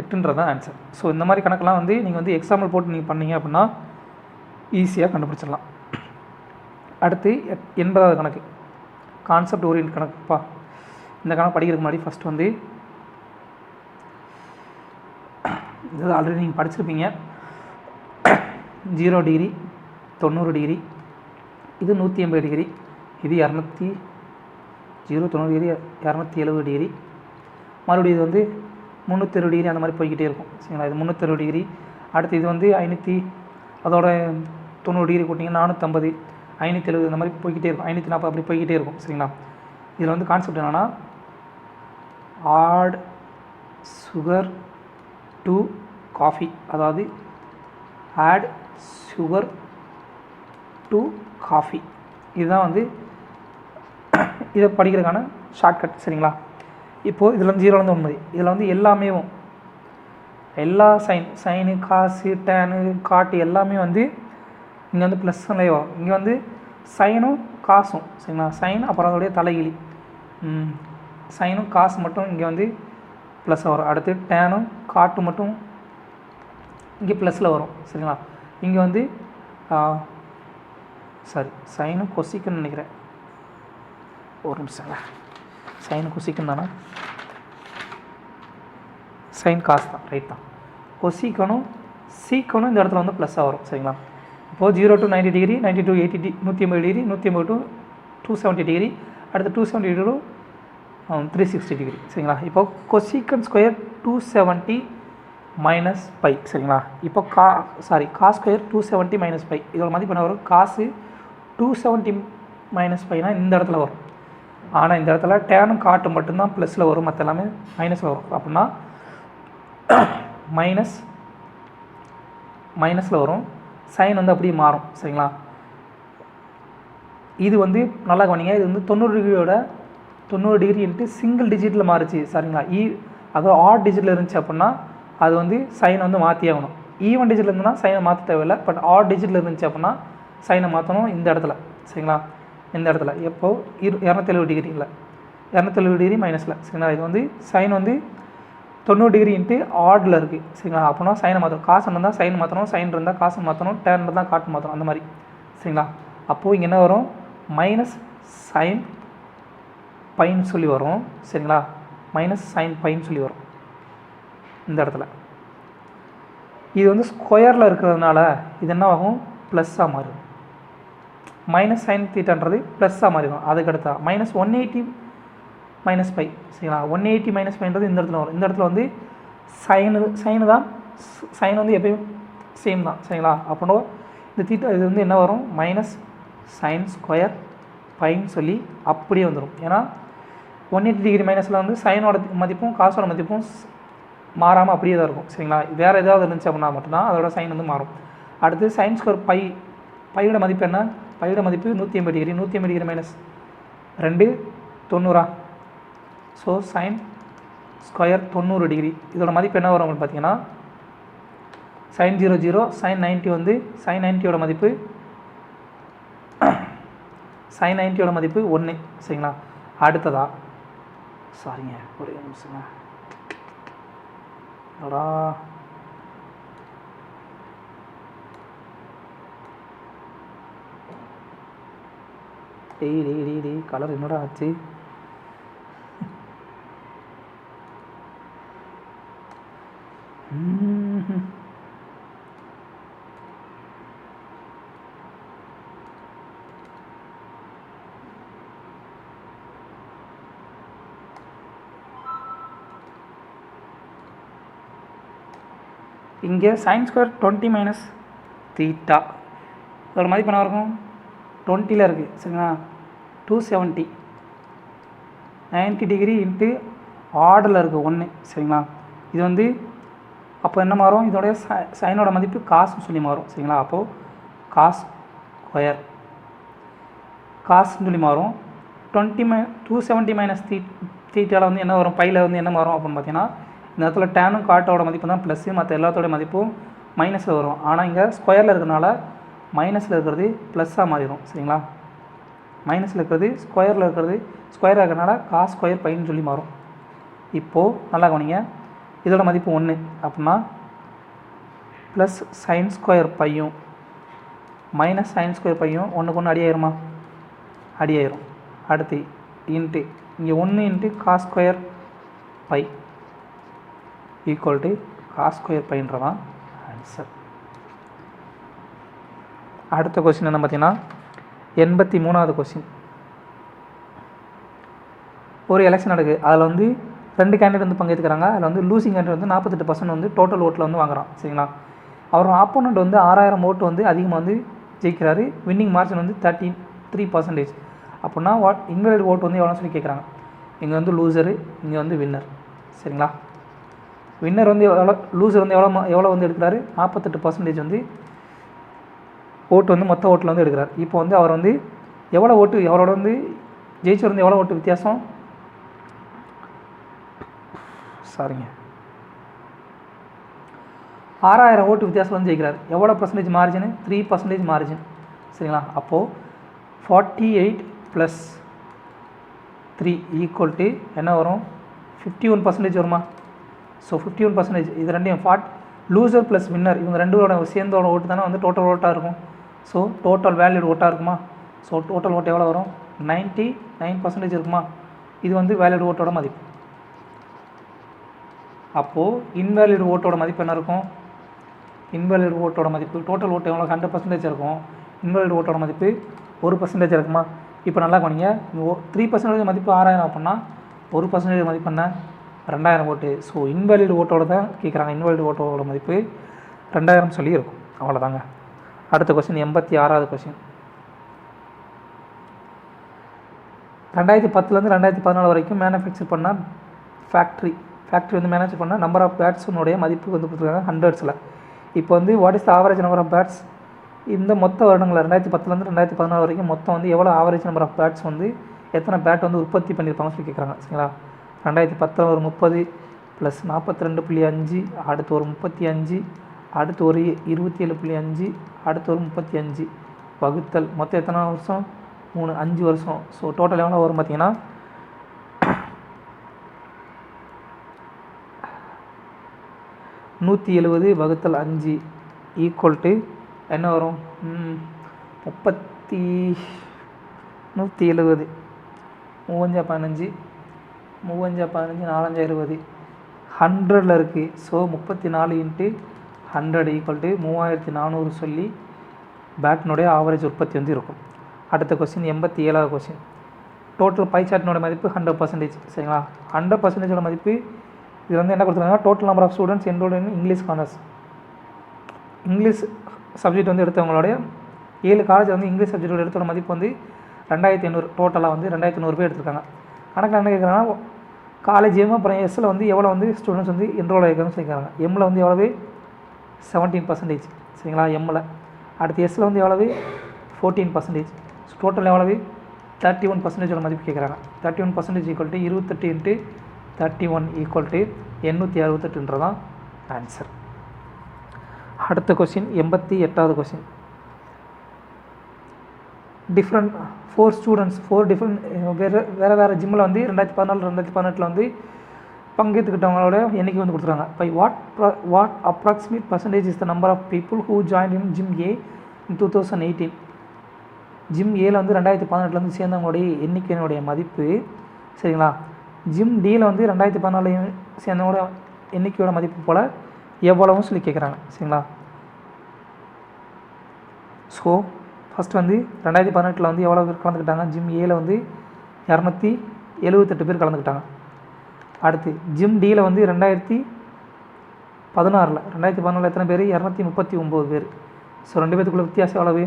8ன்றது தான் ஆன்சர். ஸோ இந்த மாதிரி கணக்கெலாம் வந்து நீங்கள் வந்து எக்ஸாம்பிள் போட்டு நீங்கள் பண்ணீங்க அப்படின்னா ஈஸியாக கண்டுபிடிச்சிடலாம். அடுத்து 80வது கணக்கு, கான்செப்ட் ஓரியன்ட் கணக்குப்பா. இந்த கணக்கு படிக்கிறதுக்கு முன்னாடி ஃபஸ்ட் வந்து இது ஆல்ரெடி நீங்கள் படிச்சிருப்பீங்க. 0 டிகிரி 90 டிகிரி, இது 180 டிகிரி, இது 90 டிகிரி 270 டிகிரி, மறுபடியும் இது வந்து 360 டிகிரி அந்த மாதிரி போய்கிட்டே இருக்கும். சரிங்களா, இது 360 டிகிரி. அடுத்து இது வந்து 500, அதோட 90 டிகிரி கூட்டிங்கன்னா 450, 570 இந்த மாதிரி போய்கிட்டே இருக்கும். 540 அப்படி போய்கிட்டே இருக்கும். சரிங்களா, இதில் வந்து கான்செப்ட் என்னென்னா ஆட் சுகர் டு காஃபி, அதாவது ஆட் சுகர் டு காஃபி. இதுதான் வந்து இதை படிக்கிறதுக்கான ஷார்ட்கட். சரிங்களா, இப்போது இதில் வந்து 0லேருந்து 9, இதில் வந்து எல்லாமே எல்லா சைனு காசு டேனு காட்டு எல்லாமே வந்து இங்கே வந்து ப்ளஸ்லேயே வரும். இங்கே வந்து சைனும் காசும். சரிங்களா, சைன் அப்புறம் அதோடைய தலைகிழி சைனும் காசு மட்டும் இங்கே வந்து ப்ளஸ்ஸாக வரும். அடுத்து டேனும் காட்டு மட்டும் இங்கே ப்ளஸில் வரும். சரிங்களா, இங்கே வந்து சைனும் கொசிக்குன்னு நினைக்கிறேன். ஒரு நிமிஷங்க, சைனு கொசிக்குன்னு தானே, சைன் காசு தான், ரைட் தான். கொசிக்கணும் சீக்கணும் இந்த இடத்துல வந்து ப்ளஸ்ஸாக வரும். சரிங்களா, இப்போது 0 to 90 degree, 90 to 80 180 degree, 180 to 270 degree, அடுத்து 270 to 360 டிகிரி சரிங்களா. இப்போ கொசீக்கன் ஸ்கொயர் 270 மைனஸ் பை சரிங்களா. இப்போ காஸ் ஸ்கொயர் 270 மைனஸ் பை இதோட மதிப்பு என்ன வரும்? காசு 270 மைனஸ் பைனா இந்த இடத்துல வரும். ஆனால் இந்த இடத்துல டேனும் காட்டு மட்டும்தான் ப்ளஸில் வரும், மற்ற எல்லாமே மைனஸில் வரும். அப்படின்னா மைனஸில் வரும், சைன் வந்து அப்படியே மாறும் சரிங்களா. இது வந்து நல்லா கவனிங்க, இது வந்து 90 டிகிரியோட 90 டிகிரி இன்ட்டு சிங்கிள் டிஜிட்டில் மாறுச்சு சரிங்களா. அதாவது ஆட் டிஜிட்டில் இருந்துச்சு அப்படின்னா அது வந்து சைனை வந்து மாற்றி ஆகணும். ஈவன் டிஜிட்டில் இருந்துன்னா சைனை மாற்ற தேவையில்லை. பட் ஆட் டிஜிட்டில் இருந்துச்சு அப்படின்னா சைனை மாற்றணும் இந்த இடத்துல சரிங்களா. இந்த இடத்துல எப்போது 270 டிகிரி இல்லை 270 டிகிரி மைனஸில் சரிங்களா. இது வந்து சைன் வந்து 90 டிகிரி இன்ட்டு ஆடில் இருக்குது சரிங்களா. அப்படின்னா சைனை மாற்றணும். காசு இருந்தால் சைன் மாற்றணும், சைன் இருந்தால் காசு மாற்றணும், டேன் இருந்தால் காட்டு மாற்றணும், அந்த மாதிரி சரிங்களா. அப்போது இங்கே என்ன வரும்? மைனஸ் சைன் பைன்னு சொல்லி வரும் சரிங்களா. மைனஸ் சைன் பைன்னு சொல்லி வரும் இந்த இடத்துல. இது வந்து ஸ்கொயரில் இருக்கிறதுனால இது என்ன ஆகும்? ப்ளஸ்ஸாக மாறும். மைனஸ் சைன் தீட்டான்றது ப்ளஸ்ஸாக மாறிடும். அதுக்கடுத்தா மைனஸ் 180 மைனஸ் பை சரிங்களா. 180 மைனஸ் பைன்றது இந்த இடத்துல வரும். இந்த இடத்துல வந்து சைனு தான், சைன் வந்து எப்பயும் சேம் தான் சரிங்களா. அப்படின்னா இந்த தீட்டா இது வந்து என்ன வரும்? மைனஸ் சைன் ஸ்கொயர் பைன்னு சொல்லி அப்படியே வந்துடும். ஏன்னா 180 டிகிரி மைனஸில் வந்து சைனோட மதிப்பும் காசோட மதிப்பும் மாறாமல் அப்படியே தான் இருக்கும் சரிங்களா. வேறு ஏதாவது இருந்துச்சு அப்படின்னா மட்டும்தான் அதோட சைன் வந்து மாறும். அடுத்து சைன் ஸ்கொயர் பையோட மதிப்பு என்ன? பையோட மதிப்பு 180 degree. 180 degree minus 2 90. So sine square 90 degree இதோட மதிப்பு என்ன வரும் அப்படின்னு பார்த்தீங்கன்னா சைன் 0 சைன் 90 வந்து சைன் 90யோட மதிப்பு சைன் 90யோட மதிப்பு 1 சரிங்களா. அடுத்ததா சாரிங்க ஒரே நிமிஷங்க அடா டேய் கலர் என்னடா ஆச்சு? இங்கே சைன் ஸ்கொயர் 20 மைனஸ் தீட்டா இதோட மதிப்பு என்ன இருக்கும்? 20ல் இருக்குது சரிங்களா. 270 90 டிகிரி இன்ட்டு ஆடில் இருக்குது 1 சரிங்களா. இது வந்து அப்போ என்ன மாறும்? இதோடைய சைனோட மதிப்பு காசுன்னு சொல்லி மாறும் சரிங்களா. அப்போது காஸ் ஸ்கொயர் காசுன்னு சொல்லி மாறும். 270 மைனஸ் தீட்டாவில் வந்து என்ன வரும்? பையில் வந்து என்ன மாறும் அப்படின்னு பார்த்தீங்கன்னா இந்த இடத்துல டேனும் காட்டோட மதிப்பு தான் ப்ளஸ்ஸு, மற்ற எல்லாத்தோட மதிப்பும் மைனஸில் வரும். ஆனால் இங்கே ஸ்கொயரில் இருக்கிறதுனால மைனஸில் இருக்கிறது ப்ளஸ்ஸாக மாறிடும் சரிங்களா. மைனஸில் இருக்கிறது ஸ்கொயரில் இருக்கிறது ஸ்கொயராக இருக்கிறதுனால காஸ் ஸ்கொயர் பைன்னு சொல்லி மாறும். இப்போது நல்லா கவனிங்க, இதோட மதிப்பு 1 அப்படின்னா ப்ளஸ் சைன் ஸ்கொயர் பையும் மைனஸ் சைன் ஸ்கொயர் பையும் ஒன்றுக்கு ஒன்று அடியாயிருமா? அடியாயிரும். அடுத்து இன்ட்டு இங்கே 1 into cos square pi equal to cos square பைன்றதான் ஆன்சர். அடுத்த கொஸ்டின் என்ன பார்த்தீங்கன்னா 83வது கொஸ்டின். ஒரு எலெக்ஷன் நடக்குது. அதில் வந்து 2 கேண்டிடேட் வந்து பங்கேற்றுக்கிறாங்க. அதில் வந்து லூசிங் கேண்டிடேட் வந்து 48% வந்து டோட்டல் ஓட்டில் வந்து வாங்குறான் சரிங்களா. அவர் ஆப்போனண்ட் வந்து 6000 ஓட்டு வந்து அதிகமாக வந்து ஜெயிக்கிறாரு. வின்னிங் மார்ஜின் வந்து 33%. அப்படின்னா இன்வேலிட் ஓட்டு வந்து எவ்வளோன்னு சொல்லி கேட்குறாங்க. இங்கே வந்து லூசரு, இங்கே வந்து வின்னர் சரிங்களா. வின்னர் வந்து லூசர் வந்து எவ்வளோ வந்து எடுக்கிறாரு? 48% வந்து ஓட்டு வந்து மொத்த ஓட்டில் வந்து எடுக்கிறார். இப்போ வந்து அவர் வந்து எவ்வளோ ஓட்டு அவரோட வந்து ஜெயிச்சவர் வந்து எவ்வளோ ஓட்டு வித்தியாசம்? சாரிங்க 6000 ஓட்டு வித்தியாசம் வந்து ஜெயிக்கிறார். எவ்வளோ பர்சன்டேஜ் மார்ஜின்? 3% மார்ஜின் சரிங்களா. அப்போது 48 + 3 ஈக்குவல் டு என்ன வரும்? 51% வருமா? ஸோ 51% இது ரெண்டையும் லூசர் ப்ளஸ் வின்னர் இவங்க ரெண்டோட சேர்ந்தோட ஓட்டு தானே வந்து டோட்டல் ஓட்டாக இருக்கும். ஸோ டோட்டல் வேல்யூட் ஓட்டாக இருக்குமா? ஸோ டோட்டல் ஓட்டு எவ்வளோ வரும்? 99% இருக்குமா? இது வந்து வேலிட் ஓட்டோட மதிப்பு. அப்போது இன்வேலிட் ஓட்டோட மதிப்பு என்ன இருக்கும்? இன்வேலிட் ஓட்டோட மதிப்பு டோட்டல் ஓட்டு எவ்வளோ? 100% இருக்கும். இன்வேலிட் ஓட்டோட மதிப்பு 1% இருக்குமா? இப்போ நல்லா கவனிங்க, 3% மதிப்பு 6000 அப்படின்னா 1% மதிப்பு என்ன 2000 ஓட்டு. ஸோ இன்வேலிட் ஓட்டோட தான் கேட்குறாங்க. இன்வேலிட் ஓட்டோட மதிப்பு 2000 சொல்லி இருக்கும். அவ்வளோதாங்க. அடுத்த கொஸ்டின் 86வது கொஸ்டின். 2010லேருந்து 2014 வரைக்கும் மேனுஃபேக்சர் பண்ண ஃபேக்ட்ரி வந்து மேனேஜ் பண்ண நம்பர் ஆஃப் பேட்ஸுனுடைய மதிப்பு வந்து கொடுத்துருக்காங்க ஹண்ட்ரட்ஸில். இப்போ வந்து what is the average number of bats இந்த மொத்த வருடங்களில் 2010லேருந்து 2014 வரைக்கும் மொத்தம் வந்து எவ்வளோ ஆவரேஜ் நம்பர் ஆஃப் பேட்ஸ் வந்து எத்தனை பேட் வந்து உற்பத்தி பண்ணியிருப்பாங்கன்னு சொல்லி கேட்குறாங்க. சரிங்களா? 2010 ஒரு 30 ப்ளஸ் 42.5, அடுத்து ஒரு 35, அடுத்து ஒரு 27.5, அடுத்து ஒரு 35 வகுத்தல் மொத்தம் எத்தனை வருஷம் 5 வருஷம். ஸோ டோட்டல் எவ்வளோ வரும் பார்த்தீங்கன்னா 170 வகுத்தல் 5 ஈக்குவல் டு என்ன வரும் 170 35 15 4 20 100ல் இருக்குது. ஸோ 34 × 100 ஈக்குவல் டு 3400 சொல்லி பேட்டினுடைய ஆவரேஜ் உற்பத்தி வந்து இருக்கும். அடுத்த கொஸ்டின் 87வது கொஸ்டின். டோட்டல் பை சார்ட்டினோட மதிப்பு 100%. சரிங்களா? 100%ஓட மதிப்பு இது வந்து என்ன கொடுத்துருக்காங்க, total number of students enrolled in English corners. English subject வந்து எடுத்தவங்களுடைய 7 காலேஜ் வந்து இங்கிலீஷ் சப்ஜெக்டோட எடுத்தோட மதிப்பு வந்து 2800. டோட்டலாக வந்து 2800 பேர் எடுத்திருக்காங்க. கணக்கில் என்ன கேட்குறாங்கன்னா காலேஜ் எம் அப்புறம் எஸ்ஸில் வந்து எவ்வளோ வந்து ஸ்டூடெண்ட்ஸ் வந்து என்ரோல் ஆகிருக்காங்கன்னு சொல்லியிருக்காங்க. எம்மில் வந்து எவ்வளவு 17%. சரிங்களா? எம்மில். அடுத்து எஸ்ஸில் வந்து எவ்வளவு 14%. டோட்டல் எவ்வளவு 31%ஓட மதிப்பு கேட்குறாங்க. 31% equal to 28 × 31 equal to 868 answer. அடுத்த கொஸ்டின் 88வது கொஸ்டின். டிஃப்ரெண்ட் 4 ஸ்டூடெண்ட்ஸ் 4 டிஃப்ரெண்ட் வேறு ஜிம்மில் வந்து 2014-2018 வந்து பங்கேற்றுக்கிட்டவங்களோட எண்ணிக்கை வந்து கொடுத்துருக்காங்க. By what approximate percentage is the number of people who join in gym A in 2018. Gym ஏல வந்து 2018 சேர்ந்தவங்களுடைய எண்ணிக்கையினுடைய மதிப்பு. சரிங்களா? ஜிம் டியில் வந்து 2014 சேர்ந்தவங்களோட எண்ணிக்கையோட மதிப்பு போல் எவ்வளவும் சொல்லி கேட்குறாங்க. சரிங்களா? ஸோ ஃபஸ்ட் வந்து 2018 வந்து எவ்வளோ பேர் கலந்துக்கிட்டாங்க, ஜிம் ஏல வந்து 278 பேர் கலந்துக்கிட்டாங்க. அடுத்து ஜிம் டியில் வந்து 2014 எத்தனை பேர் 239 பேர். ஸோ 2 பேத்துக்குள்ள வித்தியாசம் எவ்வளவு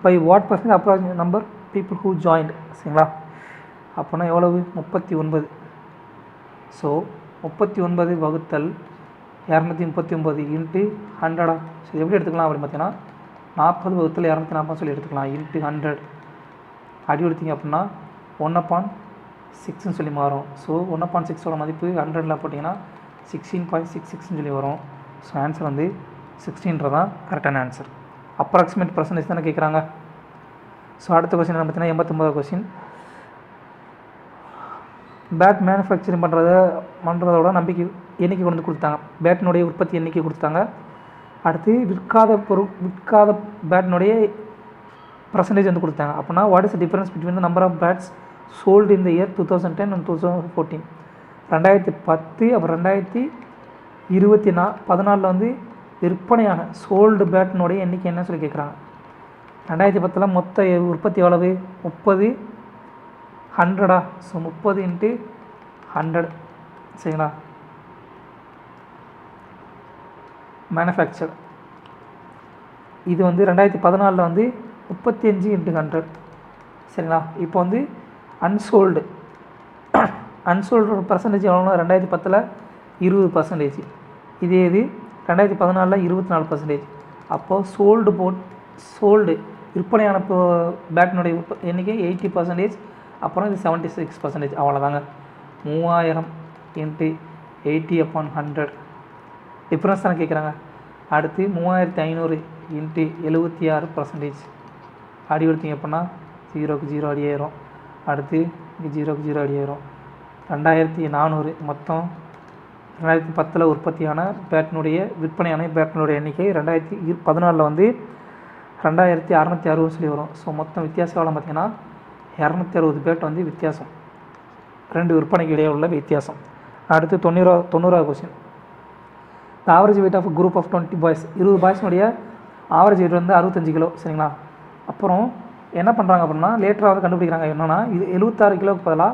by what percent approximate number people who joined. சரிங்களா? அப்போனா எவ்வளவு 39. ஸோ 39 வகுத்தல் 239 × 100. ஸோ எப்படி எடுத்துக்கலாம் அப்படின்னு பார்த்தீங்கன்னா 40 வகுத்தல் 240 சொல்லி எடுத்துக்கலாம். × 100 அடி எடுத்திங்க அப்படின்னா 1/6ன்னு சொல்லி மாறும். ஸோ 1/6ஓட மதிப்பு 100ல் போட்டிங்கன்னா 16.66ன்னு சொல்லி வரும். ஸோ ஆன்சர் வந்து 16 கரெக்டான ஆன்சர். அப்ராக்சிமேட் பர்சன்டேஜ் தானே கேட்குறாங்க. ஸோ அடுத்த கொஸ்டின் என்ன பார்த்தீங்கன்னா 89வது கொஸ்டின். பேட் மேனுஃபேக்சரிங் பண்ணுறதோட நம்பிக்கை எண்ணிக்கை கொண்டு கொடுத்தாங்க. பேட்டினுடைய உற்பத்தி எண்ணிக்கை கொடுத்தாங்க. அடுத்து விற்காத பேட்டினுடைய பர்சன்டேஜ் வந்து கொடுத்தாங்க. அப்படின்னா what is the difference between the number of bats sold in the year 2010 and 2014. 2010 அப்புறம் 2014 வந்து விற்பனையான சோல்டு பேட்டினுடைய எண்ணிக்கை என்ன சொல்லி கேட்குறாங்க. 2010 மொத்த உற்பத்தி எவ்வளவு 30 100. ஸோ 30 × 100. சரிங்களா? மேனுஃபேக்சர் இது வந்து 2014 வந்து 35 × 100. சரிங்களா? இப்போ வந்து அன்சோல்டு பர்சன்டேஜ் எவ்வளோனா 2010 20%. இதே இது 2014 24%. அப்போது சோல்டு விற்பனையான பேட்டினுடைய எண்ணிக்கை 80%. அப்புறம் இது 76%. அவ்வளோதாங்க. 3000 × 80/100 டிஃப்ரென்ஸ் தானே கேட்குறாங்க. அடுத்து 3500 × 76%. அடி எடுத்திங்க அப்படின்னா 0க்கு 0 அடி ஆயிரும். அடுத்து இங்கே 0க்கு 0 அடி ஆயிரும். 2400 மொத்தம் 2010 உற்பத்தியான பேட்டினுடைய விற்பனையான பேட்டினுடைய எண்ணிக்கை 2014 வந்து 2660 சொல்லி வரும். ஸோ மொத்தம் வித்தியாசம் எவ்வளோ பார்த்தீங்கன்னா 260 பேட் வந்து வித்தியாசம், 2 விற்பனைக்கு இடையே உள்ள வித்தியாசம். அடுத்து 90வது question. The average weight of group of 20 boys 20 பாய்ஸ்னுடைய ஆவரேஜ் வெயிட் வந்து 65 கிலோ சரிங்களா. அப்புறம் என்ன பண்ணுறாங்க அப்படின்னா லேட்டராக வந்து கண்டுபிடிக்கிறாங்க என்னென்னா இது 76 கிலோவுக்கு பதிலாக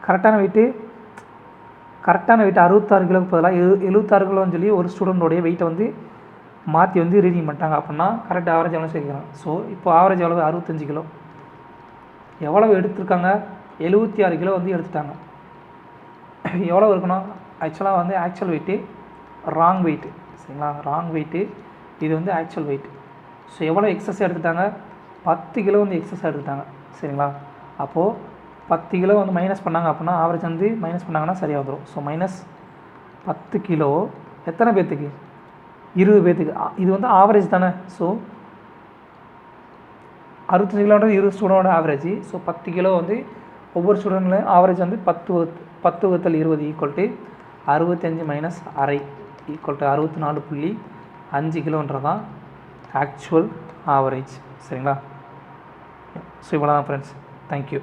கரெக்டான வெயிட்டு 66 கிலோவுக்கு பதிலாக 76 கிலோன்னு சொல்லி ஒரு ஸ்டூடெண்ட்டோடைய வெயிட்டை வந்து மாற்றி வந்து ரீடிங் பண்ணிட்டாங்க அப்படின்னா கரெக்ட் ஆவரேஜ் எவ்வளோ சேர்க்கிறாங்க. ஸோ இப்போ ஆவரேஜ் எவ்வளவு 65 கிலோ. எவ்வளவு எடுத்திருக்காங்க 76 கிலோ வந்து எடுத்துட்டாங்க. எவ்வளோ இருக்கணும் ஆக்சுவலாக வந்து ஆக்சுவல் வெயிட்டு ராங் வெயிட்டு சரிங்களா. ராங் வெயிட்டு இது வந்து ஆக்சுவல் வெயிட். ஸோ எவ்வளோ எக்ஸஸ் எடுத்துட்டாங்க 10 கிலோ வந்து எக்ஸஸ் எடுத்துட்டாங்க சரிங்களா. அப்போது 10 கிலோ வந்து மைனஸ் பண்ணாங்க அப்படின்னா ஆவரேஜ் வந்து மைனஸ் பண்ணாங்கன்னா சரியாக வந்துடும். ஸோ மைனஸ் 10 கிலோ எத்தனை பேர்த்துக்கு 20 பேர்த்துக்கு. இது வந்து ஆவரேஜ் தானே. ஸோ 65 கிலோன்றது 20 ஸ்டூடெண்டோட ஆவரேஜ். ஸோ 10 கிலோ வந்து ஒவ்வொரு ஸ்டூடெண்ட்லையும் ஆவரேஜ் வந்து 10/10 ஈக்குவல் டு 65 மைனஸ் அரை ஈக்குவல் டு 64.5 கிலோன்றதான் ஆக்சுவல் ஆவரேஜ் சரிங்களா. ஸோ இவ்வளோ தான் ஃப்ரெண்ட்ஸ். தேங்க்யூ.